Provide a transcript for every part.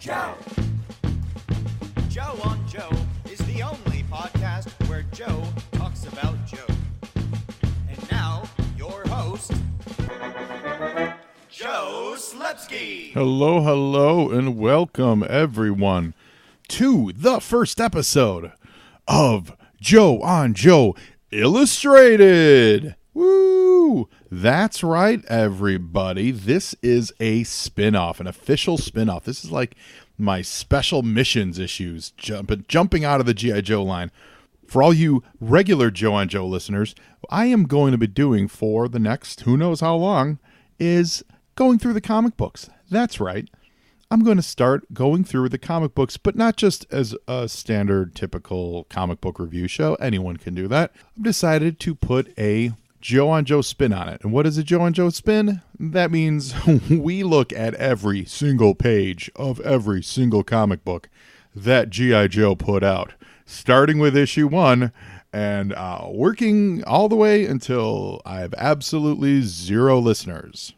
Joe. Joe on Joe is the only podcast where Joe talks about Joe. And now, your host, Joe Slepsky. Hello, and welcome everyone to the first episode of Joe on Joe Illustrated. Woo! That's right, everybody. This is a spin-off, an official spin-off. This is like my special missions issues, jumping out of the G.I. Joe line. For all you regular Joe on Joe listeners, I am going to be doing for the next who knows how long is going through the comic books. That's right. I'm going to start going through the comic books, but not just as a standard, typical comic book review show. Anyone can do that. I've decided to put a Joe on Joe spin on it. And what is a Joe on Joe spin? That means we look at every single page of every single comic book that G.I. Joe put out, starting with issue 1 and working all the way until I have absolutely zero listeners.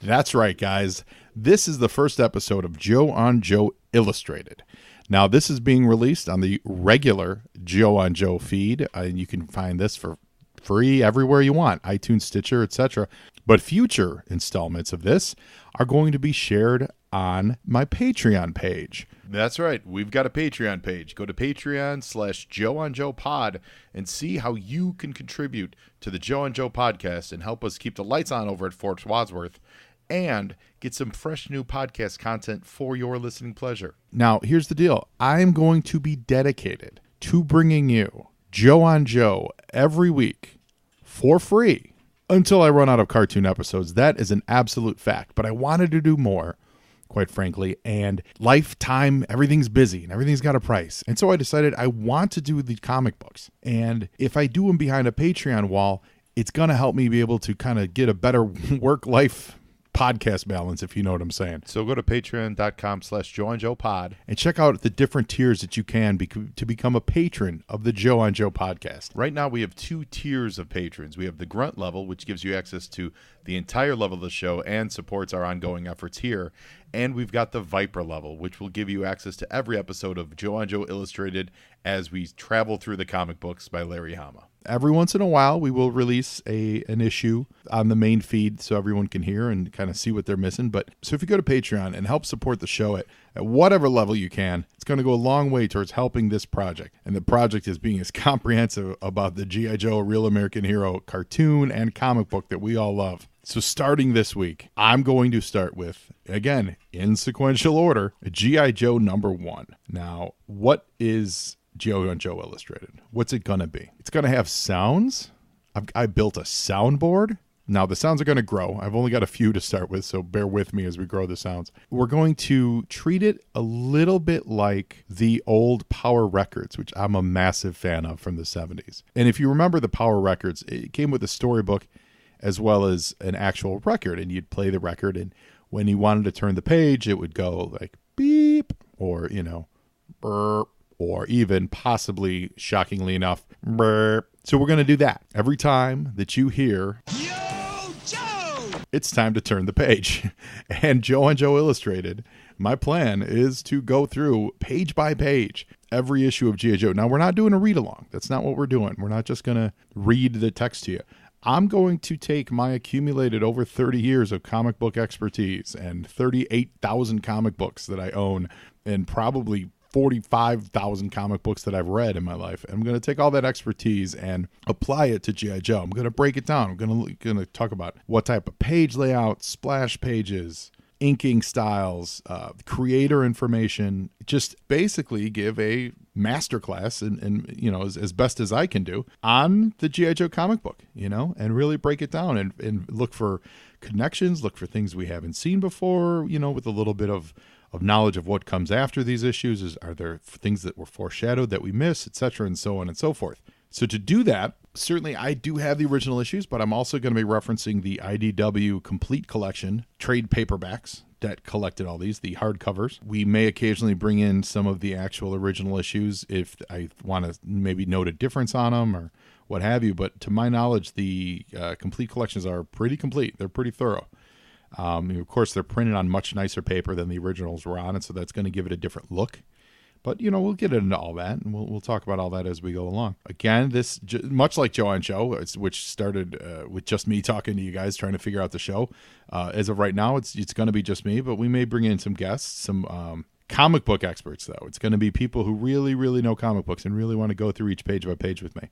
That's right, guys. This is the first episode of Joe on Joe Illustrated. Now, this is being released on the regular Joe on Joe feed, and you can find this for free everywhere you want, iTunes, Stitcher, etc. But future installments of this are going to be shared on my Patreon page. That's right. We've got a Patreon page. Go to Patreon/Joe on Joe Pod and see how you can contribute to the Joe on Joe podcast and help us keep the lights on over at Fort Wadsworth and get some fresh new podcast content for your listening pleasure. Now, here's the deal. I'm going to be dedicated to bringing you Joe on Joe every week for free until I run out of cartoon episodes. That is an absolute fact. But I wanted to do more, quite frankly, and lifetime, everything's busy and everything's got a price. And so I decided I want to do the comic books. And if I do them behind a Patreon wall, it's going to help me be able to kind of get a better work-life podcast balance, if you know what I'm saying. So go to patreon.com/Joe on Joe Pod and check out the different tiers that you can to become a patron of the Joe on Joe podcast. Right now we have 2 tiers of patrons. We have the grunt level, which gives you access to the entire level of the show and supports our ongoing efforts here. And we've got the Viper level, which will give you access to every episode of Joe on Joe Illustrated as we travel through the comic books by Larry Hama. Every once in a while, we will release an issue on the main feed so everyone can hear and kind of see what they're missing. But so if you go to Patreon and help support the show at whatever level you can, it's going to go a long way towards helping this project. And the project is being as comprehensive about the G.I. Joe Real American Hero cartoon and comic book that we all love. So starting this week, I'm going to start with, again, in sequential order, G.I. Joe number 1. Now, what is Joe on Joe Illustrated? What's it going to be? It's going to have sounds. I built a soundboard. Now, the sounds are going to grow. I've only got a few to start with, so bear with me as we grow the sounds. We're going to treat it a little bit like the old Power Records, which I'm a massive fan of from the 70s. And if you remember the Power Records, it came with a storybook as well as an actual record, and you'd play the record, and when you wanted to turn the page, it would go like beep, or, burp, or even possibly, shockingly enough, burp. So we're going to do that. Every time that you hear, Yo, Joe! It's time to turn the page. And Joe on Joe Illustrated, my plan is to go through page by page every issue of G.I. Joe. Now, we're not doing a read-along. That's not what we're doing. We're not just going to read the text to you. I'm going to take my accumulated over 30 years of comic book expertise and 38,000 comic books that I own and probably 45,000 comic books that I've read in my life. I'm going to take all that expertise and apply it to G.I. Joe. I'm going to break it down. I'm going to talk about what type of page layout, splash pages, inking styles, creator information, just basically give a masterclass and as best as I can do on the G.I. Joe comic book, and really break it down and look for connections, look for things we haven't seen before, with a little bit of knowledge of what comes after these issues. Are there things that were foreshadowed that we miss, etc., and so on and so forth. So to do that, certainly I do have the original issues, but I'm also going to be referencing the IDW Complete Collection trade paperbacks that collected all these, the hardcovers. We may occasionally bring in some of the actual original issues if I want to maybe note a difference on them or what have you. But to my knowledge, the complete collections are pretty complete. They're pretty thorough. Of course, they're printed on much nicer paper than the originals were on, and so that's going to give it a different look. But, we'll get into all that, and we'll talk about all that as we go along. Again, this, much like Joe on Show, which started with just me talking to you guys, trying to figure out the show. As of right now, it's going to be just me, but we may bring in some guests, some comic book experts, though. It's going to be people who really, really know comic books and really want to go through each page by page with me.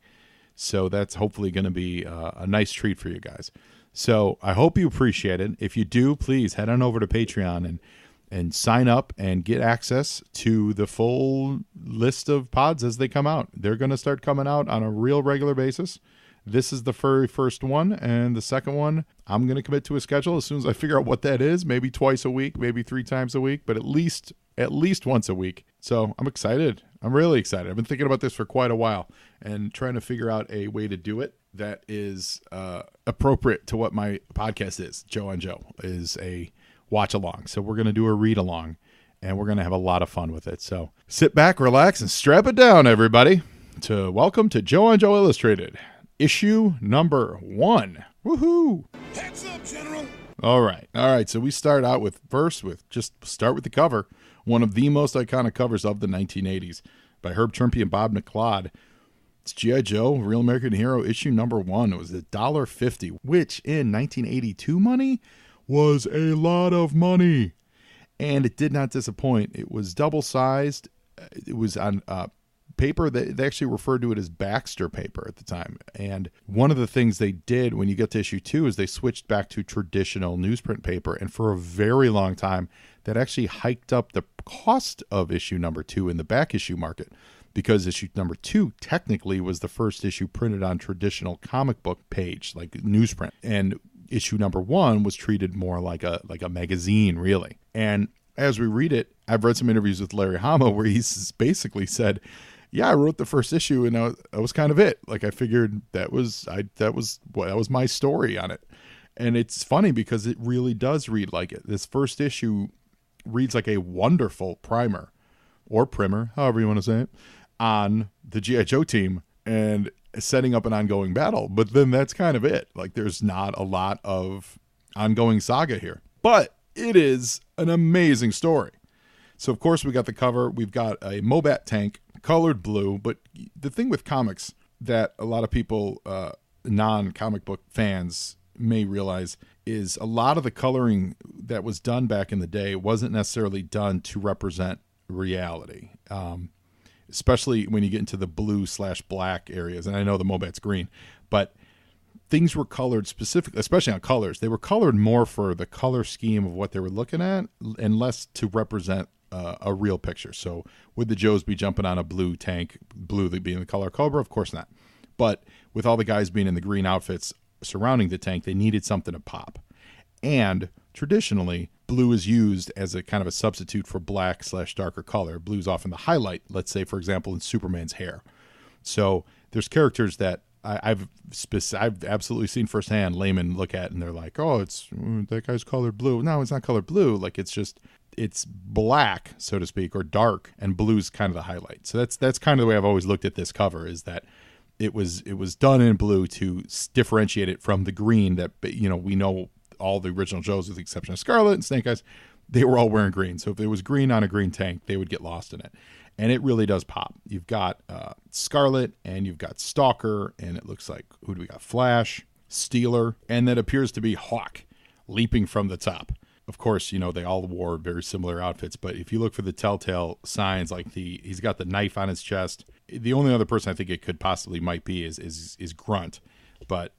So that's hopefully going to be a nice treat for you guys. So I hope you appreciate it. If you do, please head on over to Patreon and sign up and get access to the full list of pods as they come out. They're going to start coming out on a real regular basis. This is the very first one, and the second one, I'm going to commit to a schedule as soon as I figure out what that is. Maybe twice a week, maybe 3 times a week, but at least once a week. So I'm excited. I'm really excited. I've been thinking about this for quite a while and trying to figure out a way to do it that is appropriate to what my podcast is. Joe on Joe is a watch along. So we're going to do a read along, and we're going to have a lot of fun with it. So sit back, relax, and strap it down, everybody. Welcome to Joe on Joe Illustrated, issue number 1. Woohoo! Heads up, General. All right. So we start out with start with the cover. One of the most iconic covers of the 1980s by Herb Trimpe and Bob McLeod. It's G.I. Joe, Real American Hero, issue number 1. It was $1.50, which in 1982 money was a lot of money. And it did not disappoint. It was double-sized. It was on paper. They actually referred to it as Baxter paper at the time. And one of the things they did when you get to issue 2 is they switched back to traditional newsprint paper. And for a very long time, that actually hiked up the cost of issue number 2 in the back issue market, because issue number 2 technically was the first issue printed on traditional comic book page, like newsprint. And issue number 1 was treated more like a magazine, really. And as we read it, I've read some interviews with Larry Hama where he's basically said, yeah, I wrote the first issue and that was kind of it. Like, I figured that was my story on it. And it's funny because it really does read like it. This first issue reads like a wonderful primer, or primer, however you want to say it, on the G.I. Joe team and setting up an ongoing battle. But then that's kind of it. Like, there's not a lot of ongoing saga here. But it is an amazing story. So, of course, we got the cover. We've got a Mobat tank, colored blue. But the thing with comics that a lot of people, non-comic book fans, may realize is a lot of the coloring that was done back in the day wasn't necessarily done to represent reality, especially when you get into the blue/black areas. And I know the Mobat's green, but things were colored specifically, especially on colors. They were colored more for the color scheme of what they were looking at and less to represent a real picture. So would the Joes be jumping on a blue tank, blue being the color Cobra? Of course not. But with all the guys being in the green outfits surrounding the tank, they needed something to pop. And traditionally, blue is used as a kind of a substitute for black/darker color. Blue's often the highlight, let's say, for example, in Superman's hair. So there's characters that I've absolutely seen firsthand laymen look at and they're like, oh, that guy's colored blue. No, it's not colored blue. Like, it's black, so to speak, or dark, and blue's kind of the highlight. So that's kind of the way I've always looked at this cover, is that it was done in blue to differentiate it from the green that, we know all the original Joes, with the exception of Scarlet and Snake Eyes, they were all wearing green. So if it was green on a green tank, they would get lost in it. And it really does pop. You've got Scarlet, and you've got Stalker, and it looks like, who do we got? Flash, Steeler, and that appears to be Hawk leaping from the top. Of course, they all wore very similar outfits, but if you look for the telltale signs, like he's got the knife on his chest. The only other person I think it could possibly might be is Grunt, but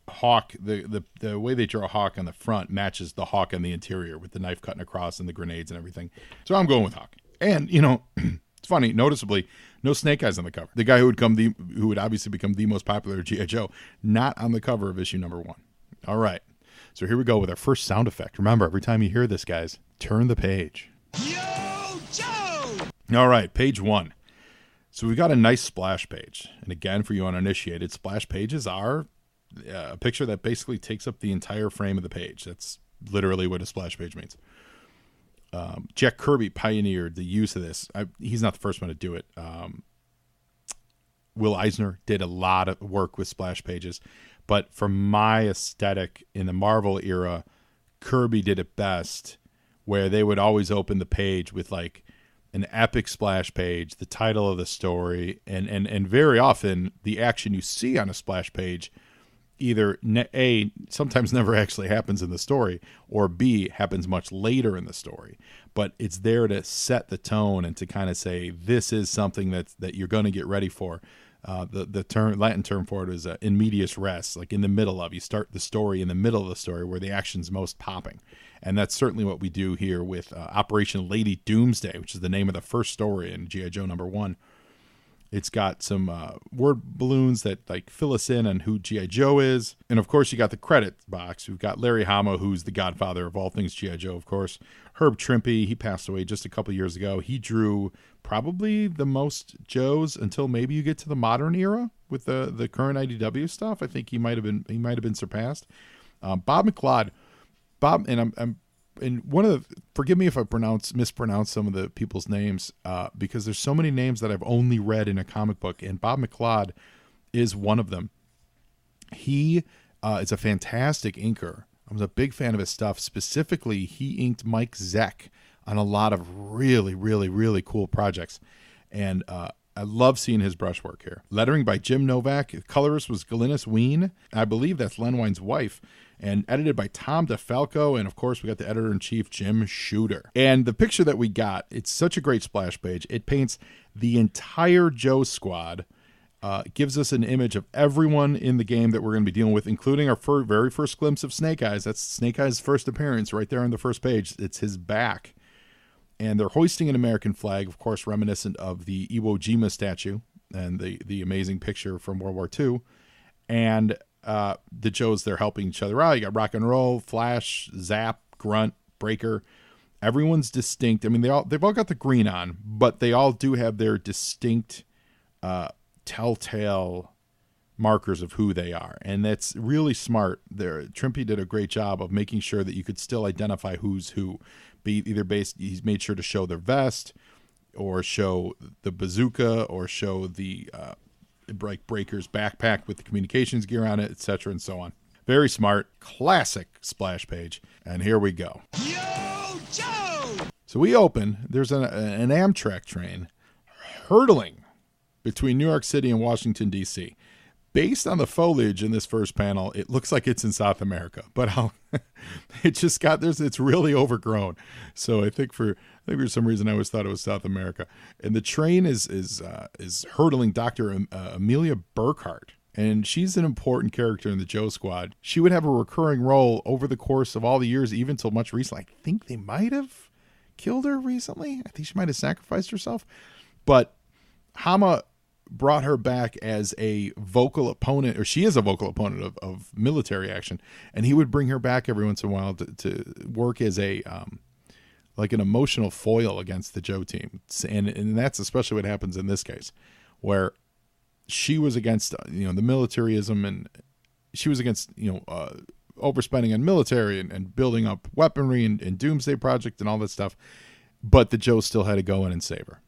Hawk, the way they draw Hawk on the front matches the Hawk on the interior with the knife cutting across and the grenades and everything. So I'm going with Hawk. And it's funny, noticeably, no Snake Eyes on the cover. The guy who would obviously become the most popular G.I. Joe, not on the cover of issue number 1. All right. So here we go with our first sound effect. Remember, every time you hear this, guys, turn the page. Yo, Joe! All right, page 1. So we've got a nice splash page. And again, for you uninitiated, splash pages are a picture that basically takes up the entire frame of the page. That's literally what a splash page means. Jack Kirby pioneered the use of this. He's not the first one to do it. Will Eisner did a lot of work with splash pages. But for my aesthetic in the Marvel era, Kirby did it best, where they would always open the page with like an epic splash page, the title of the story, and very often the action you see on a splash page either A, sometimes never actually happens in the story, or B, happens much later in the story. But it's there to set the tone and to kind of say, this is something that you're going to get ready for. The Latin term for it is in medias res, like in the middle of. You start the story in the middle of the story where the action's most popping. And that's certainly what we do here with Operation Lady Doomsday, which is the name of the first story in G.I. Joe #1. It's got some word balloons that like fill us in on who G.I. Joe is. And, of course, you got the credit box. We've got Larry Hama, who's the godfather of all things G.I. Joe, of course. Herb Trimpe, he passed away just a couple years ago. He drew probably the most Joes until maybe you get to the modern era with the current IDW stuff. I think he might have been surpassed. Bob McLeod. And one of the, forgive me if I mispronounce some of the people's names, because there's so many names that I've only read in a comic book, and Bob McLeod is one of them. He is a fantastic inker. I was a big fan of his stuff. Specifically, he inked Mike Zeck on a lot of really, really, really cool projects, and I love seeing his brushwork here. Lettering by Jim Novak. Colorist was Glynis Ween. I believe that's Len Wein's wife. And edited by Tom DeFalco. And, of course, we got the editor-in-chief, Jim Shooter. And the picture that we got, it's such a great splash page. It paints the entire Joe squad. Gives us an image of everyone in the game that we're going to be dealing with, including our very first glimpse of Snake Eyes. That's Snake Eyes' first appearance right there on the first page. It's his back. And they're hoisting an American flag, of course, reminiscent of the Iwo Jima statue and the amazing picture from World War II. And the Joes, they're helping each other out. You got Rock and Roll, Flash, Zap, Grunt, Breaker. Everyone's distinct. I mean, they've all got the green on, but they all do have their distinct telltale markers of who they are. And that's really smart. Trimpe did a great job of making sure that you could still identify who's who. He's made sure to show their vest or show the bazooka or show the Breaker's backpack with the communications gear on it, etc. and so on. Very smart, classic splash page. And here we go. Yo, Joe! So we open, there's an Amtrak train hurtling between New York City and Washington, D.C. Based on the foliage in this first panel, it looks like it's in South America, but it's really overgrown. So I think for some reason I always thought it was South America. And the train is hurtling Dr. Amelia Burkhart, and she's an important character in the Joe Squad. She would have a recurring role over the course of all the years, even till much recently. I think they might have killed her recently. I think she might have sacrificed herself, but Hama brought her back as a vocal opponent, or she is a vocal opponent of military action, and he would bring her back every once in a while to work as a like an emotional foil against the Joe team. And that's especially what happens in this case, where she was against the militarism, and she was against overspending on military and building up weaponry and Doomsday Project and all that stuff, but the Joe still had to go in and save her.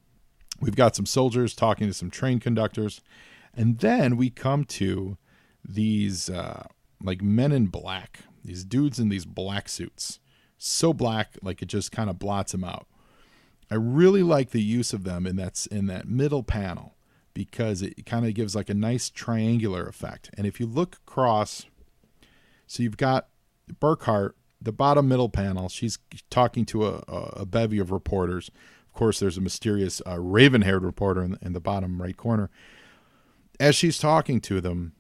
We've got some soldiers talking to some train conductors. And then we come to these like men in black, these dudes in these black suits. So black, like it just kind of blots them out. I really like the use of them in that middle panel, because it kind of gives like a nice triangular effect. And if you look across, so you've got Burkhart, the bottom middle panel, she's talking to a bevy of reporters. Of course, there's a mysterious raven-haired reporter in the bottom right corner. As she's talking to them,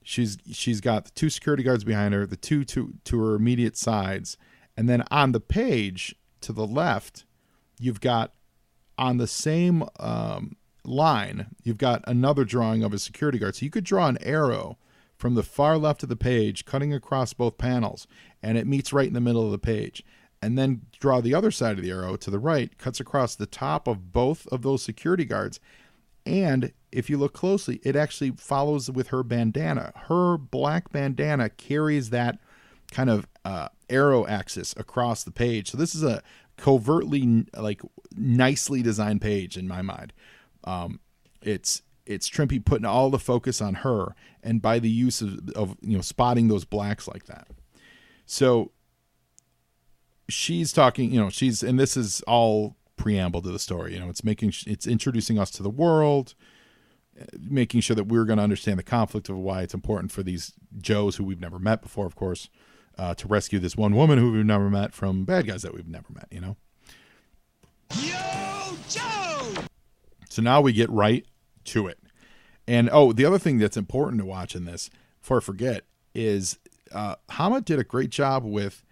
she's got the two security guards behind her, the two to her immediate sides, and then on the page to the left, you've got on the same line, you've got another drawing of a security guard. So you could draw an arrow from the far left of the page, cutting across both panels, and it meets right in the middle of the page. And then draw the other side of the arrow to the right, cuts across the top of both of those security guards. And if you look closely, it actually follows with her bandana. Her black bandana carries that kind of arrow axis across the page. So this is a covertly, like, nicely designed page in my mind. It's Trimpe putting all the focus on her, and by the use of spotting those blacks like that. So she's talking, and this is all preamble to the story. It's introducing us to the world, making sure that we're going to understand the conflict of why it's important for these Joes who we've never met before, of course, to rescue this one woman who we've never met from bad guys that we've never met, Yo, Joe! So now we get right to it. And, the other thing that's important to watch in this, before I forget, is Hama did a great job with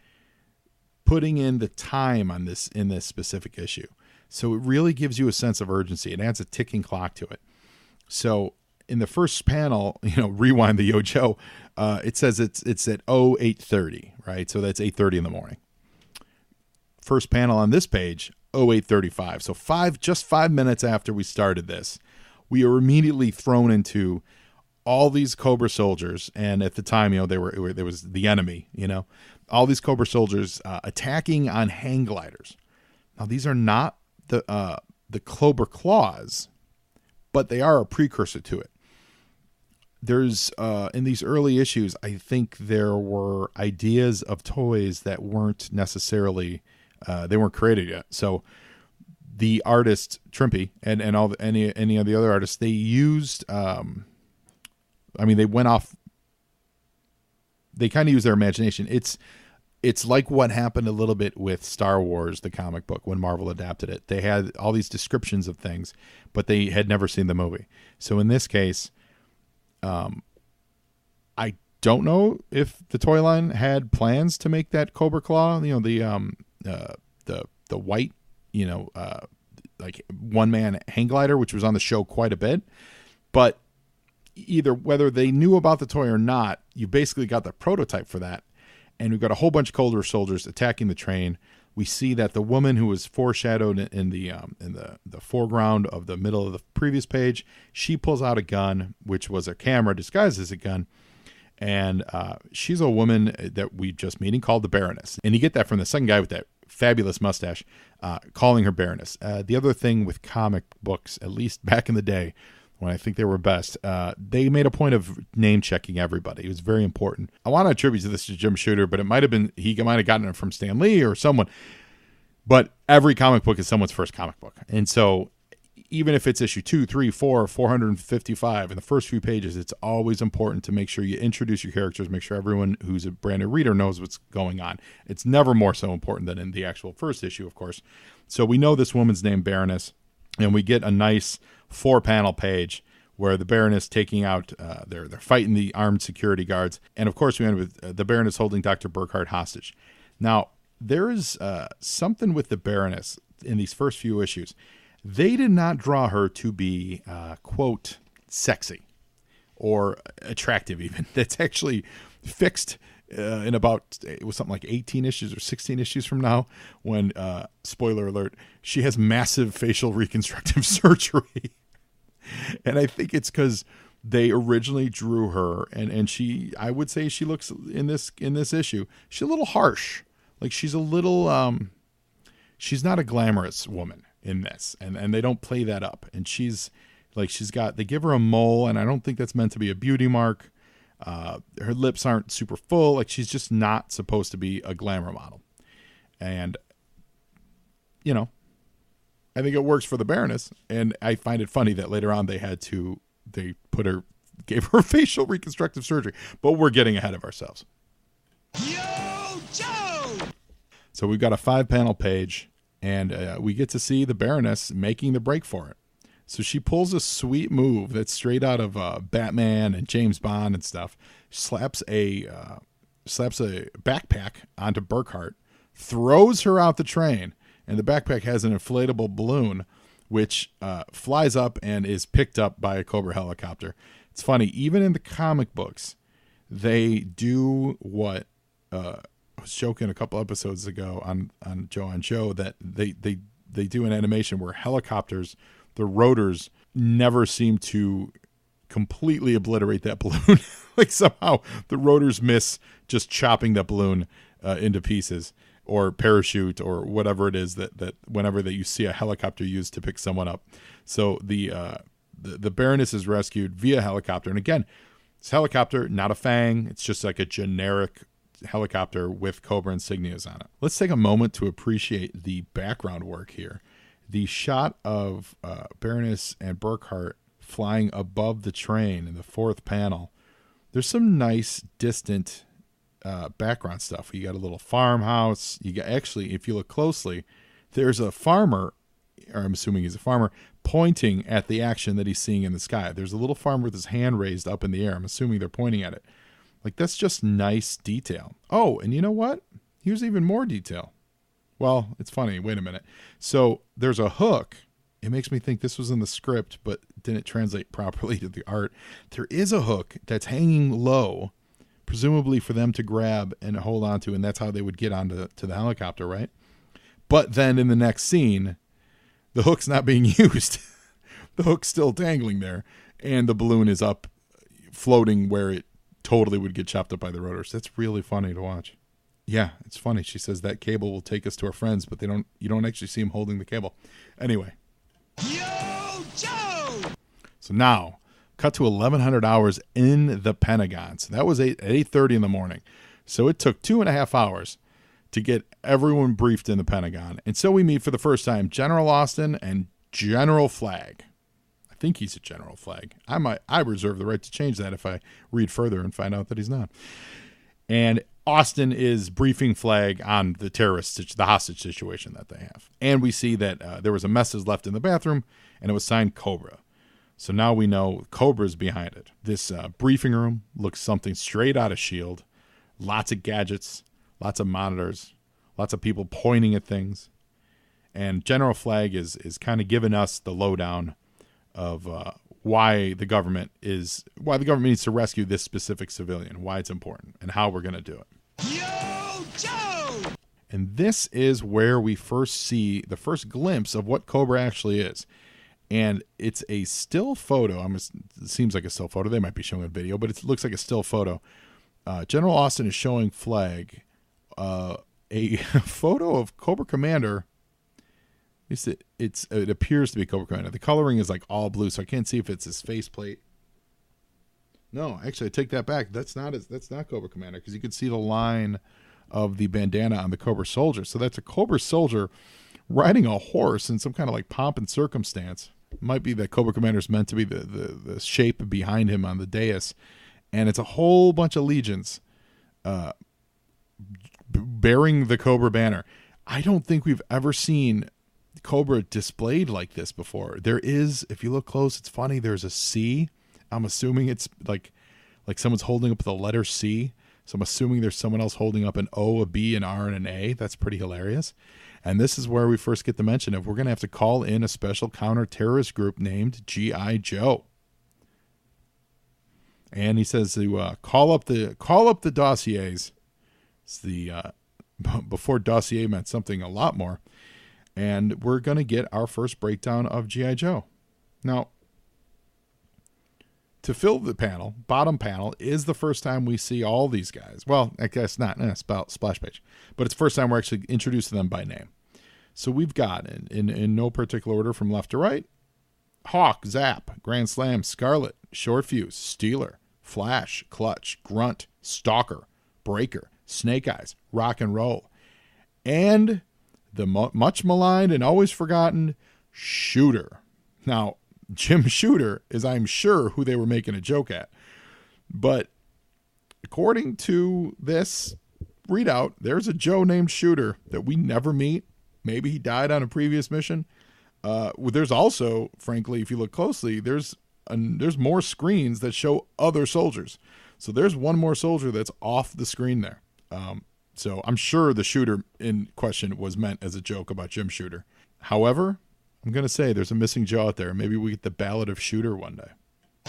putting in the time on this in this specific issue. So it really gives you a sense of urgency. It adds a ticking clock to it. So in the first panel, rewind the Yo Joe, it says it's at 8:30, right? So that's 8:30 in the morning. First panel on this page, 8:35. So just 5 minutes after we started this, we are immediately thrown into all these Cobra soldiers, and at the time, there was the enemy, all these Cobra soldiers attacking on hang gliders. Now, these are not the Cobra claws, but they are a precursor to it. There's in these early issues, I think there were ideas of toys that weren't necessarily they weren't created yet. So the artist Trimpy and any of the other artists, they used they went off. They kind of used their imagination. It's like what happened a little bit with Star Wars, the comic book, when Marvel adapted it. They had all these descriptions of things, but they had never seen the movie. So in this case, I don't know if the toy line had plans to make that Cobra Claw, the white, like one man hang glider, which was on the show quite a bit, but either whether they knew about the toy or not, you basically got the prototype for that. And we've got a whole bunch of Cobra soldiers attacking the train. We see that the woman who was foreshadowed in the foreground of the middle of the previous page, she pulls out a gun, which was a camera disguised as a gun. And she's a woman that we just meeting called the Baroness. And you get that from the second guy with that fabulous mustache, calling her Baroness. The other thing with comic books, at least back in the day, when I think they were best, they made a point of name checking everybody. It was very important. I want to attribute this to Jim Shooter, but he might have gotten it from Stan Lee or someone. But every comic book is someone's first comic book. And so even if it's issue 2, 3, 4, 455, in the first few pages, it's always important to make sure you introduce your characters, make sure everyone who's a brand new reader knows what's going on. It's never more so important than in the actual first issue, of course. So we know this woman's named Baroness, and we get a nice 4-panel page where the Baroness taking out, they're fighting the armed security guards. And of course, we end with the Baroness holding Dr. Burkhart hostage. Now, there is something with the Baroness in these first few issues. They did not draw her to be, quote, sexy or attractive even. That's actually fixed in about, it was something like 18 issues or 16 issues from now when, spoiler alert, she has massive facial reconstructive surgery. And I think it's because they originally drew her, and she, I would say she looks in this issue, she's a little harsh. Like she's a little, she's not a glamorous woman in this, and they don't play that up. And they give her a mole, and I don't think that's meant to be a beauty mark. Her lips aren't super full. Like she's just not supposed to be a glamour model. And, I think it works for the Baroness. And I find it funny that later on they gave her facial reconstructive surgery, but we're getting ahead of ourselves. Yo, Joe! So we've got a 5-panel page, and we get to see the Baroness making the break for it. So she pulls a sweet move that's straight out of Batman and James Bond and stuff. Slaps a backpack onto Burkhart, throws her out the train, and the backpack has an inflatable balloon, which flies up and is picked up by a Cobra helicopter. It's funny, even in the comic books, they do what I was joking a couple episodes ago on Joe on Joe, that they do an animation where helicopters, the rotors, never seem to completely obliterate that balloon. Like somehow the rotors miss just chopping that balloon into pieces, or parachute, or whatever it is that whenever that you see a helicopter used to pick someone up. So the Baroness is rescued via helicopter. And again, this helicopter, not a Fang. It's just like a generic helicopter with Cobra insignias on it. Let's take a moment to appreciate the background work here. The shot of Baroness and Burkhart flying above the train in the fourth panel. There's some nice distant background stuff. You got a little farmhouse. You got, actually, if you look closely, there's a farmer, or I'm assuming he's a farmer, pointing at the action that he's seeing in the sky. There's a little farmer with his hand raised up in the air. I'm assuming they're pointing at it. Like, that's just nice detail. Oh, and you know what? Here's even more detail. Well, it's funny. Wait a minute. So there's a hook. It makes me think this was in the script, but didn't translate properly to the art. There is a hook that's hanging low, presumably for them to grab and hold on to, and that's how they would get onto the helicopter, right? But then in the next scene, the hook's not being used. The hook's still dangling there, and the balloon is up, floating where it totally would get chopped up by the rotors. That's really funny to watch. Yeah, it's funny. She says that cable will take us to our friends, but you don't actually see him holding the cable. Anyway. Yo, Joe! So now, cut to 1100 hours in the Pentagon. So that was 8:30 in the morning. So it took 2.5 hours to get everyone briefed in the Pentagon. And so we meet for the first time General Austin and General Flagg. I think he's a General Flagg. I reserve the right to change that if I read further and find out that he's not. And Austin is briefing Flagg on the hostage situation that they have. And we see that there was a message left in the bathroom, and it was signed Cobra. So now we know Cobra's behind it. This briefing room looks something straight out of S.H.I.E.L.D. Lots of gadgets, lots of monitors, lots of people pointing at things. And General Flagg is kind of giving us the lowdown of why the government needs to rescue this specific civilian, why it's important, and how we're going to do it. Yo, Joe! And this is where we first see the first glimpse of what Cobra actually is. And it's a still photo. It seems like a still photo. They might be showing a video, but it looks like a still photo. General Austin is showing Flagg a photo of Cobra Commander. It appears to be Cobra Commander. The coloring is like all blue, so I can't see if it's his faceplate. No, actually, I take that back. That's not Cobra Commander, because you can see the line of the bandana on the Cobra soldier. So that's a Cobra soldier riding a horse in some kind of like pomp and circumstance. It might be that Cobra Commander is meant to be the shape behind him on the dais, and it's a whole bunch of legions bearing the Cobra banner. I don't think we've ever seen Cobra displayed like this before. There is, if you look close, it's funny. There's a C. I'm assuming it's like someone's holding up the letter C. So I'm assuming there's someone else holding up an O, a B, an R, and an A. That's pretty hilarious. And this is where we first get the mention of we're going to have to call in a special counter-terrorist group named G.I. Joe. And he says to call up the dossiers. It's before dossier meant something a lot more. And we're going to get our first breakdown of G.I. Joe. Now, to fill the bottom panel is the first time we see all these guys. Well, I guess not splash page, but it's the first time we're actually introduced to them by name. So we've got, in no particular order from left to right, Hawk, Zap, Grand Slam, Scarlet, Short Fuse, Steeler, Flash, Clutch, Grunt, Stalker, Breaker, Snake Eyes, Rock and Roll, and the much maligned and always forgotten Shooter. Now, Jim Shooter is, I'm sure, who they were making a joke at. But according to this readout, there's a Joe named Shooter that we never meet. Maybe he died on a previous mission. There's also, frankly, if you look closely, there's more screens that show other soldiers. So there's one more soldier that's off the screen there. So I'm sure the Shooter in question was meant as a joke about Jim Shooter. However, I'm going to say there's a missing Joe out there. Maybe we get the Ballad of Shooter one day.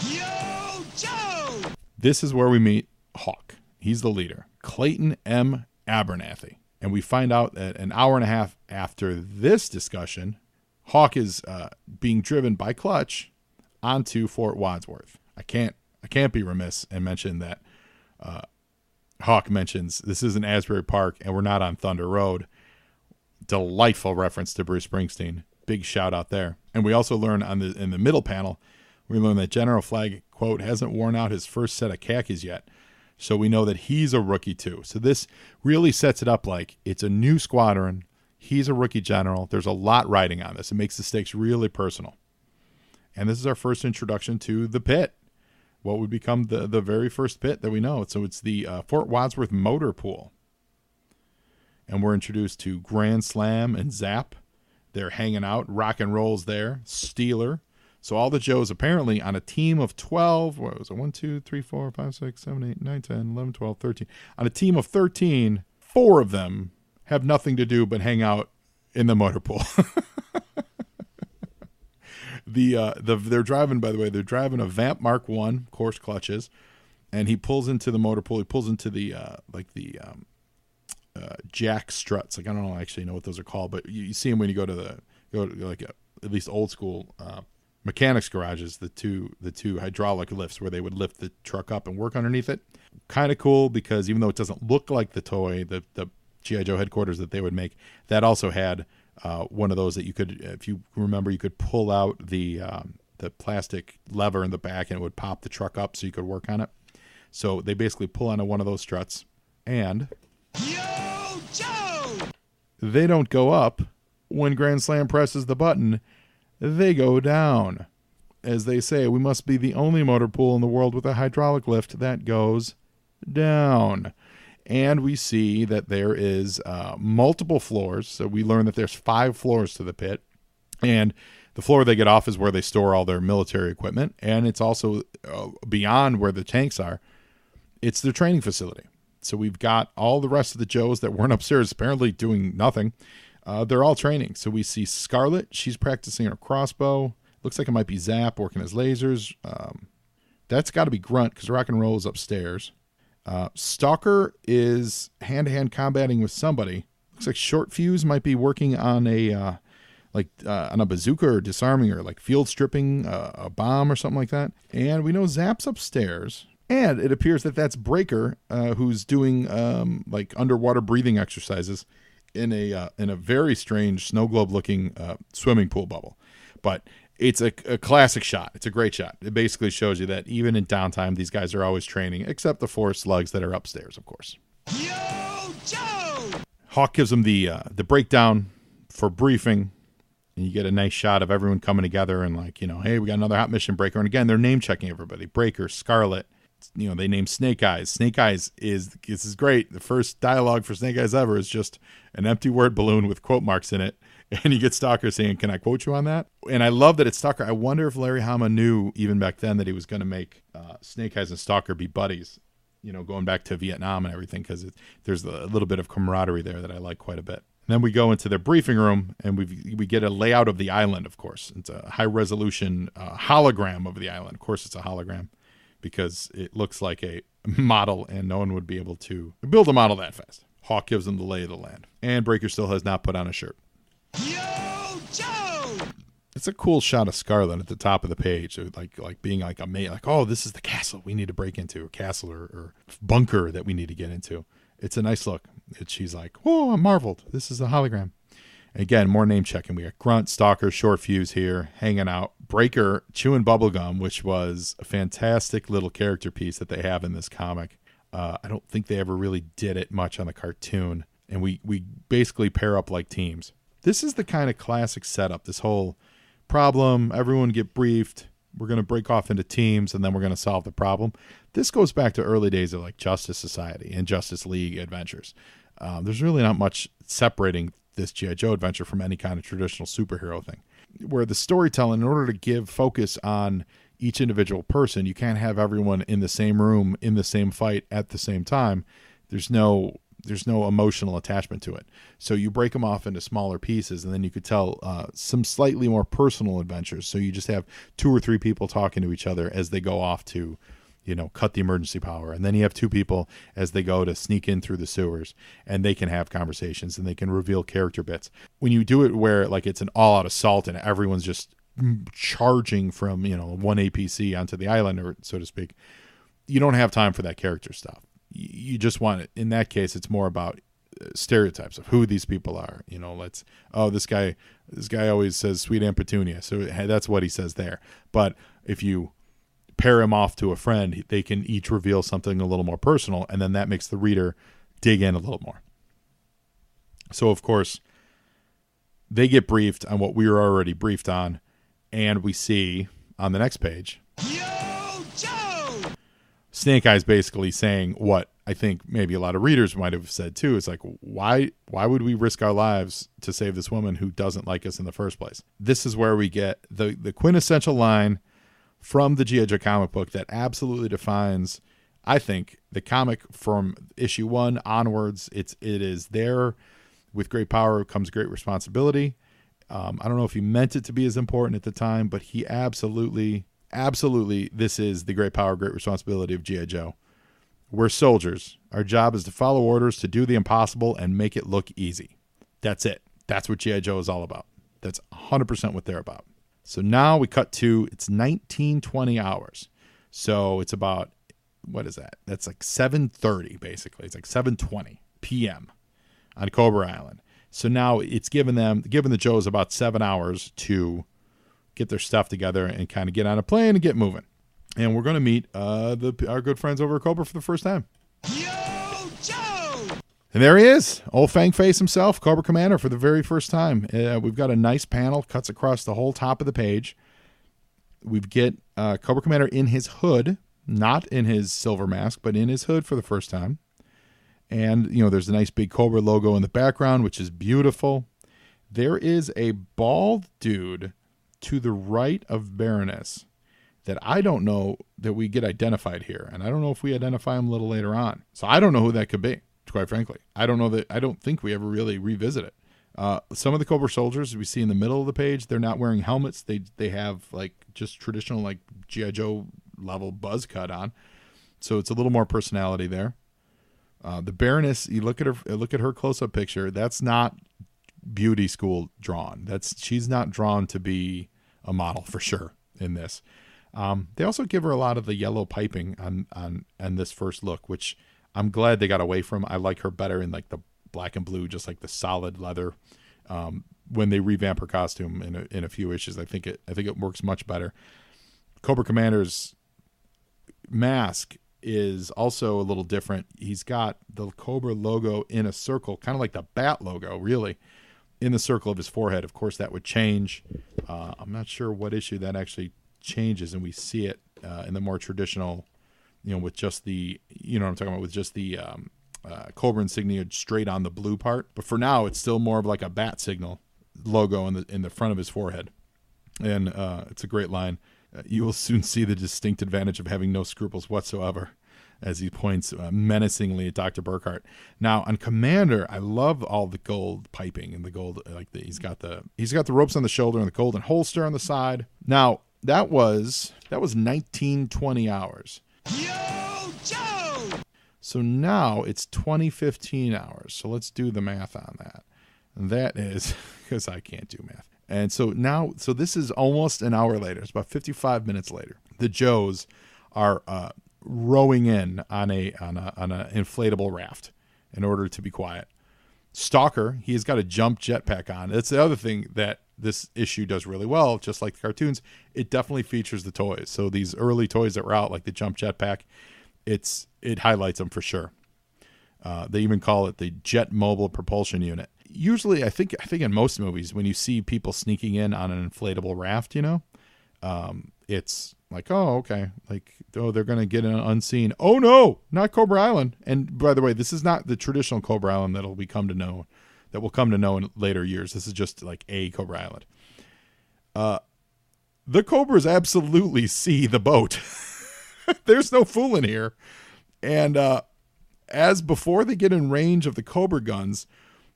Yo, Joe! This is where we meet Hawk. He's the leader, Clayton M. Abernathy. And we find out that an hour and a half after this discussion, Hawk is being driven by Clutch onto Fort Wadsworth. I can't be remiss and mention that Hawk mentions this isn't Asbury Park and we're not on Thunder Road. Delightful reference to Bruce Springsteen. Big shout out there. And we also learn in the middle panel, we learn that General Flagg, quote, hasn't worn out his first set of khakis yet. So we know that he's a rookie too. So this really sets it up like it's a new squadron. He's a rookie general. There's a lot riding on this. It makes the stakes really personal. And this is our first introduction to the pit, what would become the very first pit that we know. So it's the Fort Wadsworth Motor Pool. And we're introduced to Grand Slam and Zap. They're hanging out. Rock and Roll's there. Steeler. So all the Joes apparently on a team of 12. What was it? 1, 2, 3, 4, 5, 6, 7, 8, 9, 10, 11, 12, 13. On a team of 13, 4 of them have nothing to do but hang out in the motor pool. They're driving, by the way, they're driving a Vamp Mark 1, course clutches, and he pulls into the motor pool. He pulls into the jack struts. Like, I don't actually know what those are called, but you see them when you go to at least old school mechanics garages, the two hydraulic lifts where they would lift the truck up and work underneath it. Kind of cool because even though it doesn't look like the toy, the G.I. Joe headquarters that they would make, that also had one of those that you could, if you remember, you could pull out the plastic lever in the back and it would pop the truck up so you could work on it. So they basically pull onto one of those struts and Yo, Joe! they don't go up. When Grand Slam presses the button, they go down. As they say, we must be the only motor pool in the world with a hydraulic lift that goes down. And we see that there is multiple floors. So we learn that there's 5 floors to the pit. And the floor they get off is where they store all their military equipment. And it's also beyond where the tanks are. It's their training facility. So we've got all the rest of the Joes that weren't upstairs apparently doing nothing. They're all training. So we see Scarlet. She's practicing her crossbow. Looks like it might be Zap working his lasers. That's got to be Grunt because Rock and Roll is upstairs. Stalker is hand-to-hand combating with somebody. Looks like Short Fuse might be working on on a bazooka or disarming or like field stripping a bomb or something like that. And we know Zap's upstairs. And it appears that that's Breaker, who's doing like underwater breathing exercises in a very strange snow globe looking swimming pool bubble. But it's a classic shot. It's a great shot. It basically shows you that even in downtime, these guys are always training, except the 4 slugs that are upstairs, of course. Yo, Joe! Hawk gives them the breakdown for briefing, and you get a nice shot of everyone coming together and like, hey, we got another hot mission Breaker. And again, they're name checking everybody. Breaker, Scarlet. They name Snake Eyes. Snake Eyes this is great. The first dialogue for Snake Eyes ever is just an empty word balloon with quote marks in it. And you get Stalker saying, can I quote you on that? And I love that it's Stalker. I wonder if Larry Hama knew even back then that he was going to make Snake Eyes and Stalker be buddies, going back to Vietnam and everything, because there's a little bit of camaraderie there that I like quite a bit. And then we go into their briefing room, and we get a layout of the island, of course. It's a high-resolution hologram of the island. Of course, it's a hologram because it looks like a model, and no one would be able to build a model that fast. Hawk gives them the lay of the land. And Breaker still has not put on a shirt. Yo, Joe! It's a cool shot of Scarlet at the top of the page, like being like amazed, like, oh, this is the castle we need to break into, a castle or bunker that we need to get into. It's a nice look. She's like, oh, I'm marveled. This is a hologram. Again, more name checking. We got Grunt, Stalker, Short Fuse here hanging out. Breaker chewing bubblegum, which was a fantastic little character piece that they have in this comic. I don't think they ever really did it much on the cartoon. And we basically pair up like teams. This is the kind of classic setup, this whole problem, everyone get briefed, we're going to break off into teams, and then we're going to solve the problem. This goes back to early days of like Justice Society and Justice League adventures. There's really not much separating this G.I. Joe adventure from any kind of traditional superhero thing. Where the storytelling, in order to give focus on each individual person, you can't have everyone in the same room, in the same fight at the same time. There's no emotional attachment to it. So you break them off into smaller pieces, and then you could tell some slightly more personal adventures. So you just have 2 or 3 people talking to each other as they go off to, cut the emergency power. And then you have 2 people as they go to sneak in through the sewers, and they can have conversations and they can reveal character bits. When you do it where like it's an all out assault and everyone's just charging from, one APC onto the island, or so to speak, you don't have time for that character stuff. You just want it. In that case, it's more about stereotypes of who these people are. This guy always says Sweet Aunt Petunia, so that's what he says there. But if you pair him off to a friend, they can each reveal something a little more personal, and then that makes the reader dig in a little more. So, of course, they get briefed on what we were already briefed on, and we see on the next page, Yo, Joe! Snake Eyes basically saying what I think maybe a lot of readers might have said too. It's like, why would we risk our lives to save this woman who doesn't like us in the first place? This is where we get the quintessential line from the G.I. Joe comic book that absolutely defines, I think, the comic from issue 1 onwards. It is there. With great power comes great responsibility. I don't know if he meant it to be as important at the time, but he absolutely, this is the great power, great responsibility of G.I. Joe. We're soldiers. Our job is to follow orders, to do the impossible, and make it look easy. That's it. That's what G.I. Joe is all about. That's 100% what they're about. So now we cut to, it's 1920 hours. So it's about, what is that? That's like 7:30, basically. It's like 7:20 p.m. on Cobra Island. So now it's given the Joes about 7 hours to get their stuff together and kind of get on a plane and get moving. And we're going to meet our good friends over at Cobra for the first time. Yo, Joe! And there he is, old Fang Face himself, Cobra Commander, for the very first time. We've got a nice panel, cuts across the whole top of the page. We get Cobra Commander in his hood, not in his silver mask, but in his hood for the first time. And, there's a nice big Cobra logo in the background, which is beautiful. There is a bald dude to the right of Baroness that I don't know that we get identified here. And I don't know if we identify him a little later on. So I don't know who that could be, quite frankly. I don't think we ever really revisit it. Some of the Cobra soldiers we see in the middle of the page, they're not wearing helmets. They have like just traditional like G.I. Joe level buzz cut on. So it's a little more personality there. The Baroness, you look at her close-up picture. That's not beauty school drawn. She's not drawn to be a model for sure in this. They also give her a lot of the yellow piping on this first look, which I'm glad they got away from. I like her better in like the black and blue, just like the solid leather. When they revamp her costume in a few issues, I think it works much better. Cobra Commander's mask is also a little different. He's got the Cobra logo in a circle, kind of like the Bat logo, really, in the circle of his forehead. Of course, that would change. I'm not sure what issue that actually changes, and we see it in the more traditional, with just the, what I'm talking about, with just the Cobra insignia straight on the blue part. But for now, it's still more of like a Bat signal logo in the front of his forehead, and it's a great line. You will soon see the distinct advantage of having no scruples whatsoever, as he points menacingly at Dr. Burkhart. Now on Commander, I love all the gold piping and the gold, he's got the ropes on the shoulder and the golden holster on the side. Now that was 1920 hours. Yo, Joe! So now it's 2015 hours. So let's do the math on that. And that is, because I can't do math. And so now, this is almost an hour later. It's about 55 minutes later. The Joes are rowing in on an inflatable raft in order to be quiet. Stalker, he has got a jump jetpack on. That's the other thing that this issue does really well, just like the cartoons. It definitely features the toys. So these early toys that were out, like the jump jetpack, it highlights them for sure. They even call it the Jet Mobile Propulsion Unit. Usually, I think in most movies, when you see people sneaking in on an inflatable raft, it's like, oh, okay, like, oh, they're gonna get unseen. Oh no, not Cobra Island. And by the way, this is not the traditional Cobra Island that we'll come to know in later years. This is just like a Cobra Island. The Cobras absolutely see the boat. There's no fooling here. And as before they get in range of the Cobra guns,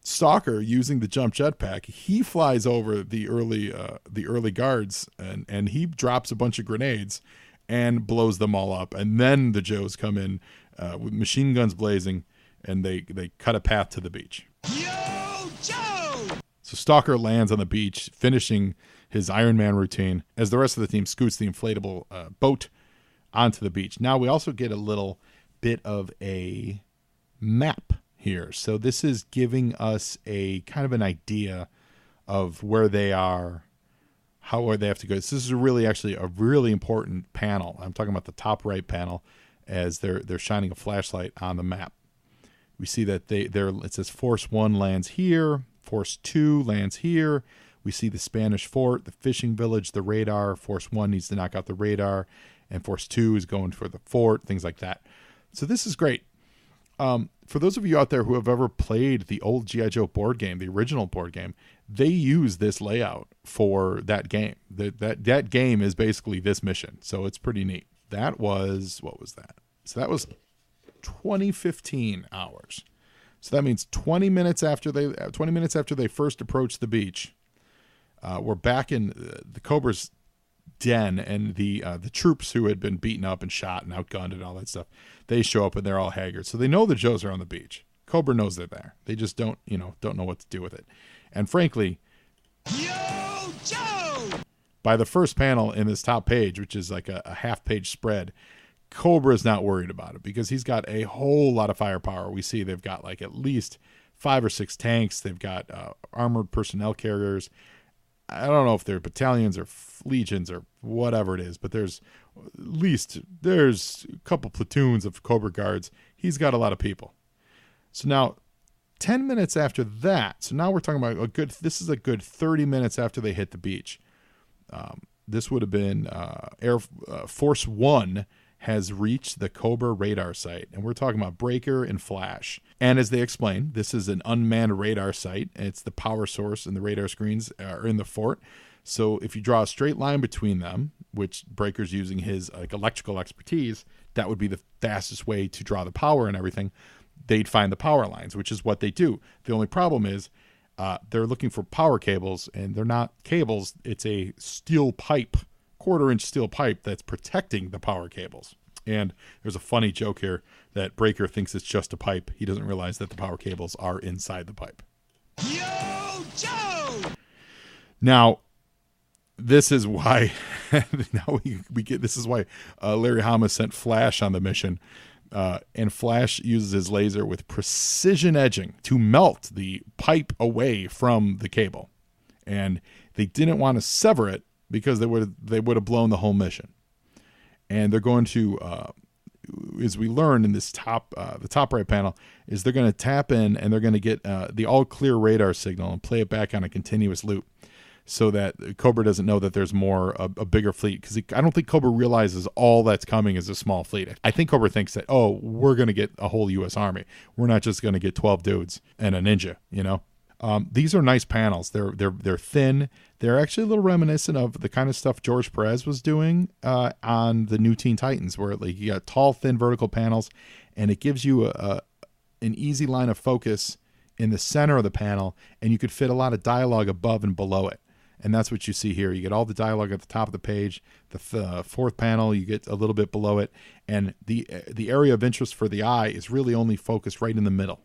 Stalker, using the jump jetpack, he flies over the early guards and he drops a bunch of grenades and blows them all up. And then the Joes come in with machine guns blazing, and they cut a path to the beach. Yo, Joe! So Stalker lands on the beach, finishing his Iron Man routine as the rest of the team scoots the inflatable boat onto the beach. Now we also get a little bit of a map here. So this is giving us a kind of an idea of where they are, how they have to go. This is really actually a really important panel. I'm talking about the top right panel as they're shining a flashlight on the map. We see that it says Force 1 lands here, Force 2 lands here. We see the Spanish fort, the fishing village, the radar. Force 1 needs to knock out the radar, and Force 2 is going for the fort, things like that. So this is great. For those of you out there who have ever played the old G.I. Joe board game, the original board game, they use this layout for that game. That game is basically this mission, so it's pretty neat. That was, what was that? So that was 2015 hours. So that means 20 minutes after they first approached the beach, we're back in the Cobra's den, and the troops who had been beaten up and shot and outgunned and all that stuff, they show up and they're all haggard. So they know the Joes are on the beach. Cobra knows they're there. They just don't know what to do with it. And frankly, Yo, Joe! by the first panel in this top page, which is like a half-page spread, Cobra is not worried about it because he's got a whole lot of firepower. We see they've got like at least 5 or 6 tanks. They've got armored personnel carriers. I don't know if they're battalions or legions or whatever it is, but there's a couple platoons of Cobra guards. He's got a lot of people. So now 10 minutes after that, so now we're talking about this is a good 30 minutes after they hit the beach. This would have been Air Force 1 has reached the Cobra radar site, and we're talking about Breaker and Flash. And as they explain, this is an unmanned radar site. It's the power source, and the radar screens are in the fort. So if you draw a straight line between them, which Breaker's using his electrical expertise, that would be the fastest way to draw the power and everything. They'd find the power lines, which is what they do. The only problem is they're looking for power cables, and they're not cables. It's a steel pipe, quarter-inch steel pipe that's protecting the power cables. And there's a funny joke here that Breaker thinks it's just a pipe. He doesn't realize that the power cables are inside the pipe. Yo, Joe! Now, this is why this is why Larry Hama sent Flash on the mission. And Flash uses his laser with precision edging to melt the pipe away from the cable. And they didn't want to sever it because they would have blown the whole mission. And they're going to, as we learn in this the top right panel, is they're going to tap in and they're going to get the all clear radar signal and play it back on a continuous loop, so that Cobra doesn't know that there's a bigger fleet. Because I don't think Cobra realizes all that's coming is a small fleet. I think Cobra thinks that, we're going to get a whole U.S. Army. We're not just going to get 12 dudes and a ninja, These are nice panels. They're thin. They're actually a little reminiscent of the kind of stuff George Perez was doing on the New Teen Titans, where you got tall, thin vertical panels, and it gives you an easy line of focus in the center of the panel, and you could fit a lot of dialogue above and below it. And that's what you see here. You get all the dialogue at the top of the page. The fourth panel, you get a little bit below it. And the area of interest for the eye is really only focused right in the middle.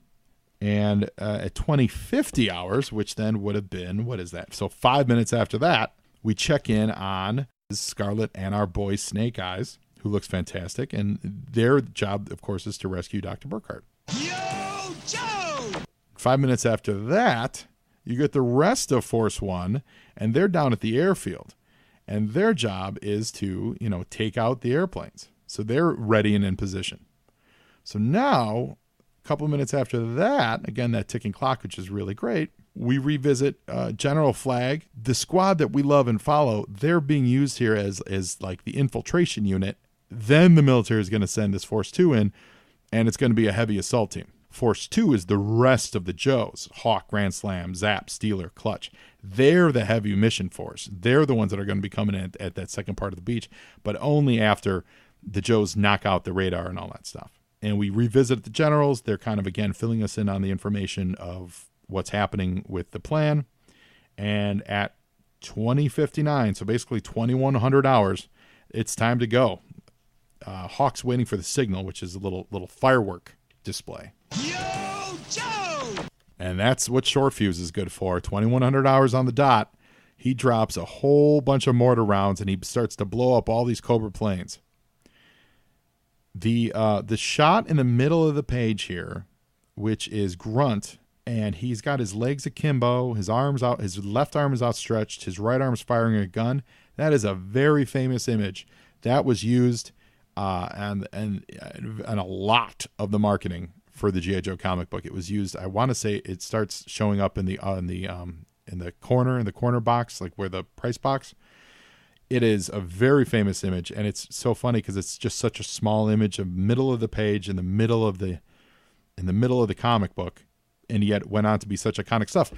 And at 2050 hours, which then would have been, what is that? So 5 minutes after that, we check in on Scarlet and our boy Snake Eyes, who looks fantastic. And their job, of course, is to rescue Dr. Burkhart. Yo, Joe! 5 minutes after that, you get the rest of Force 1, and they're down at the airfield. And their job is to, take out the airplanes. So they're ready and in position. So now, a couple of minutes after that, again, that ticking clock, which is really great, we revisit General Flag. The squad that we love and follow, they're being used here as like the infiltration unit. Then the military is going to send this Force 2 in, and it's going to be a heavy assault team. Force 2 is the rest of the Joes. Hawk, Grand Slam, Zap, Steeler, Clutch. They're the heavy mission force. They're the ones that are going to be coming in at that second part of the beach, but only after the Joes knock out the radar and all that stuff. And we revisit the generals. They're kind of, again, filling us in on the information of what's happening with the plan. And at 2059, so basically 2100 hours, it's time to go. Hawk's waiting for the signal, which is a little firework display. Yo, Joe! And that's what Short Fuse is good for. 2100 hours on the dot. He drops a whole bunch of mortar rounds and he starts to blow up all these Cobra planes. The shot in the middle of the page here, which is Grunt and he's got his legs akimbo, his arms out, his left arm is outstretched, his right arm is firing a gun. That is a very famous image that was used and a lot of the marketing for the G.I. Joe comic book. It was used. I want to say it starts showing up in the corner box, like where the price box. It is a very famous image, and it's so funny because it's just such a small image, of middle of the page, in the middle of the comic book, and yet went on to be such iconic stuff.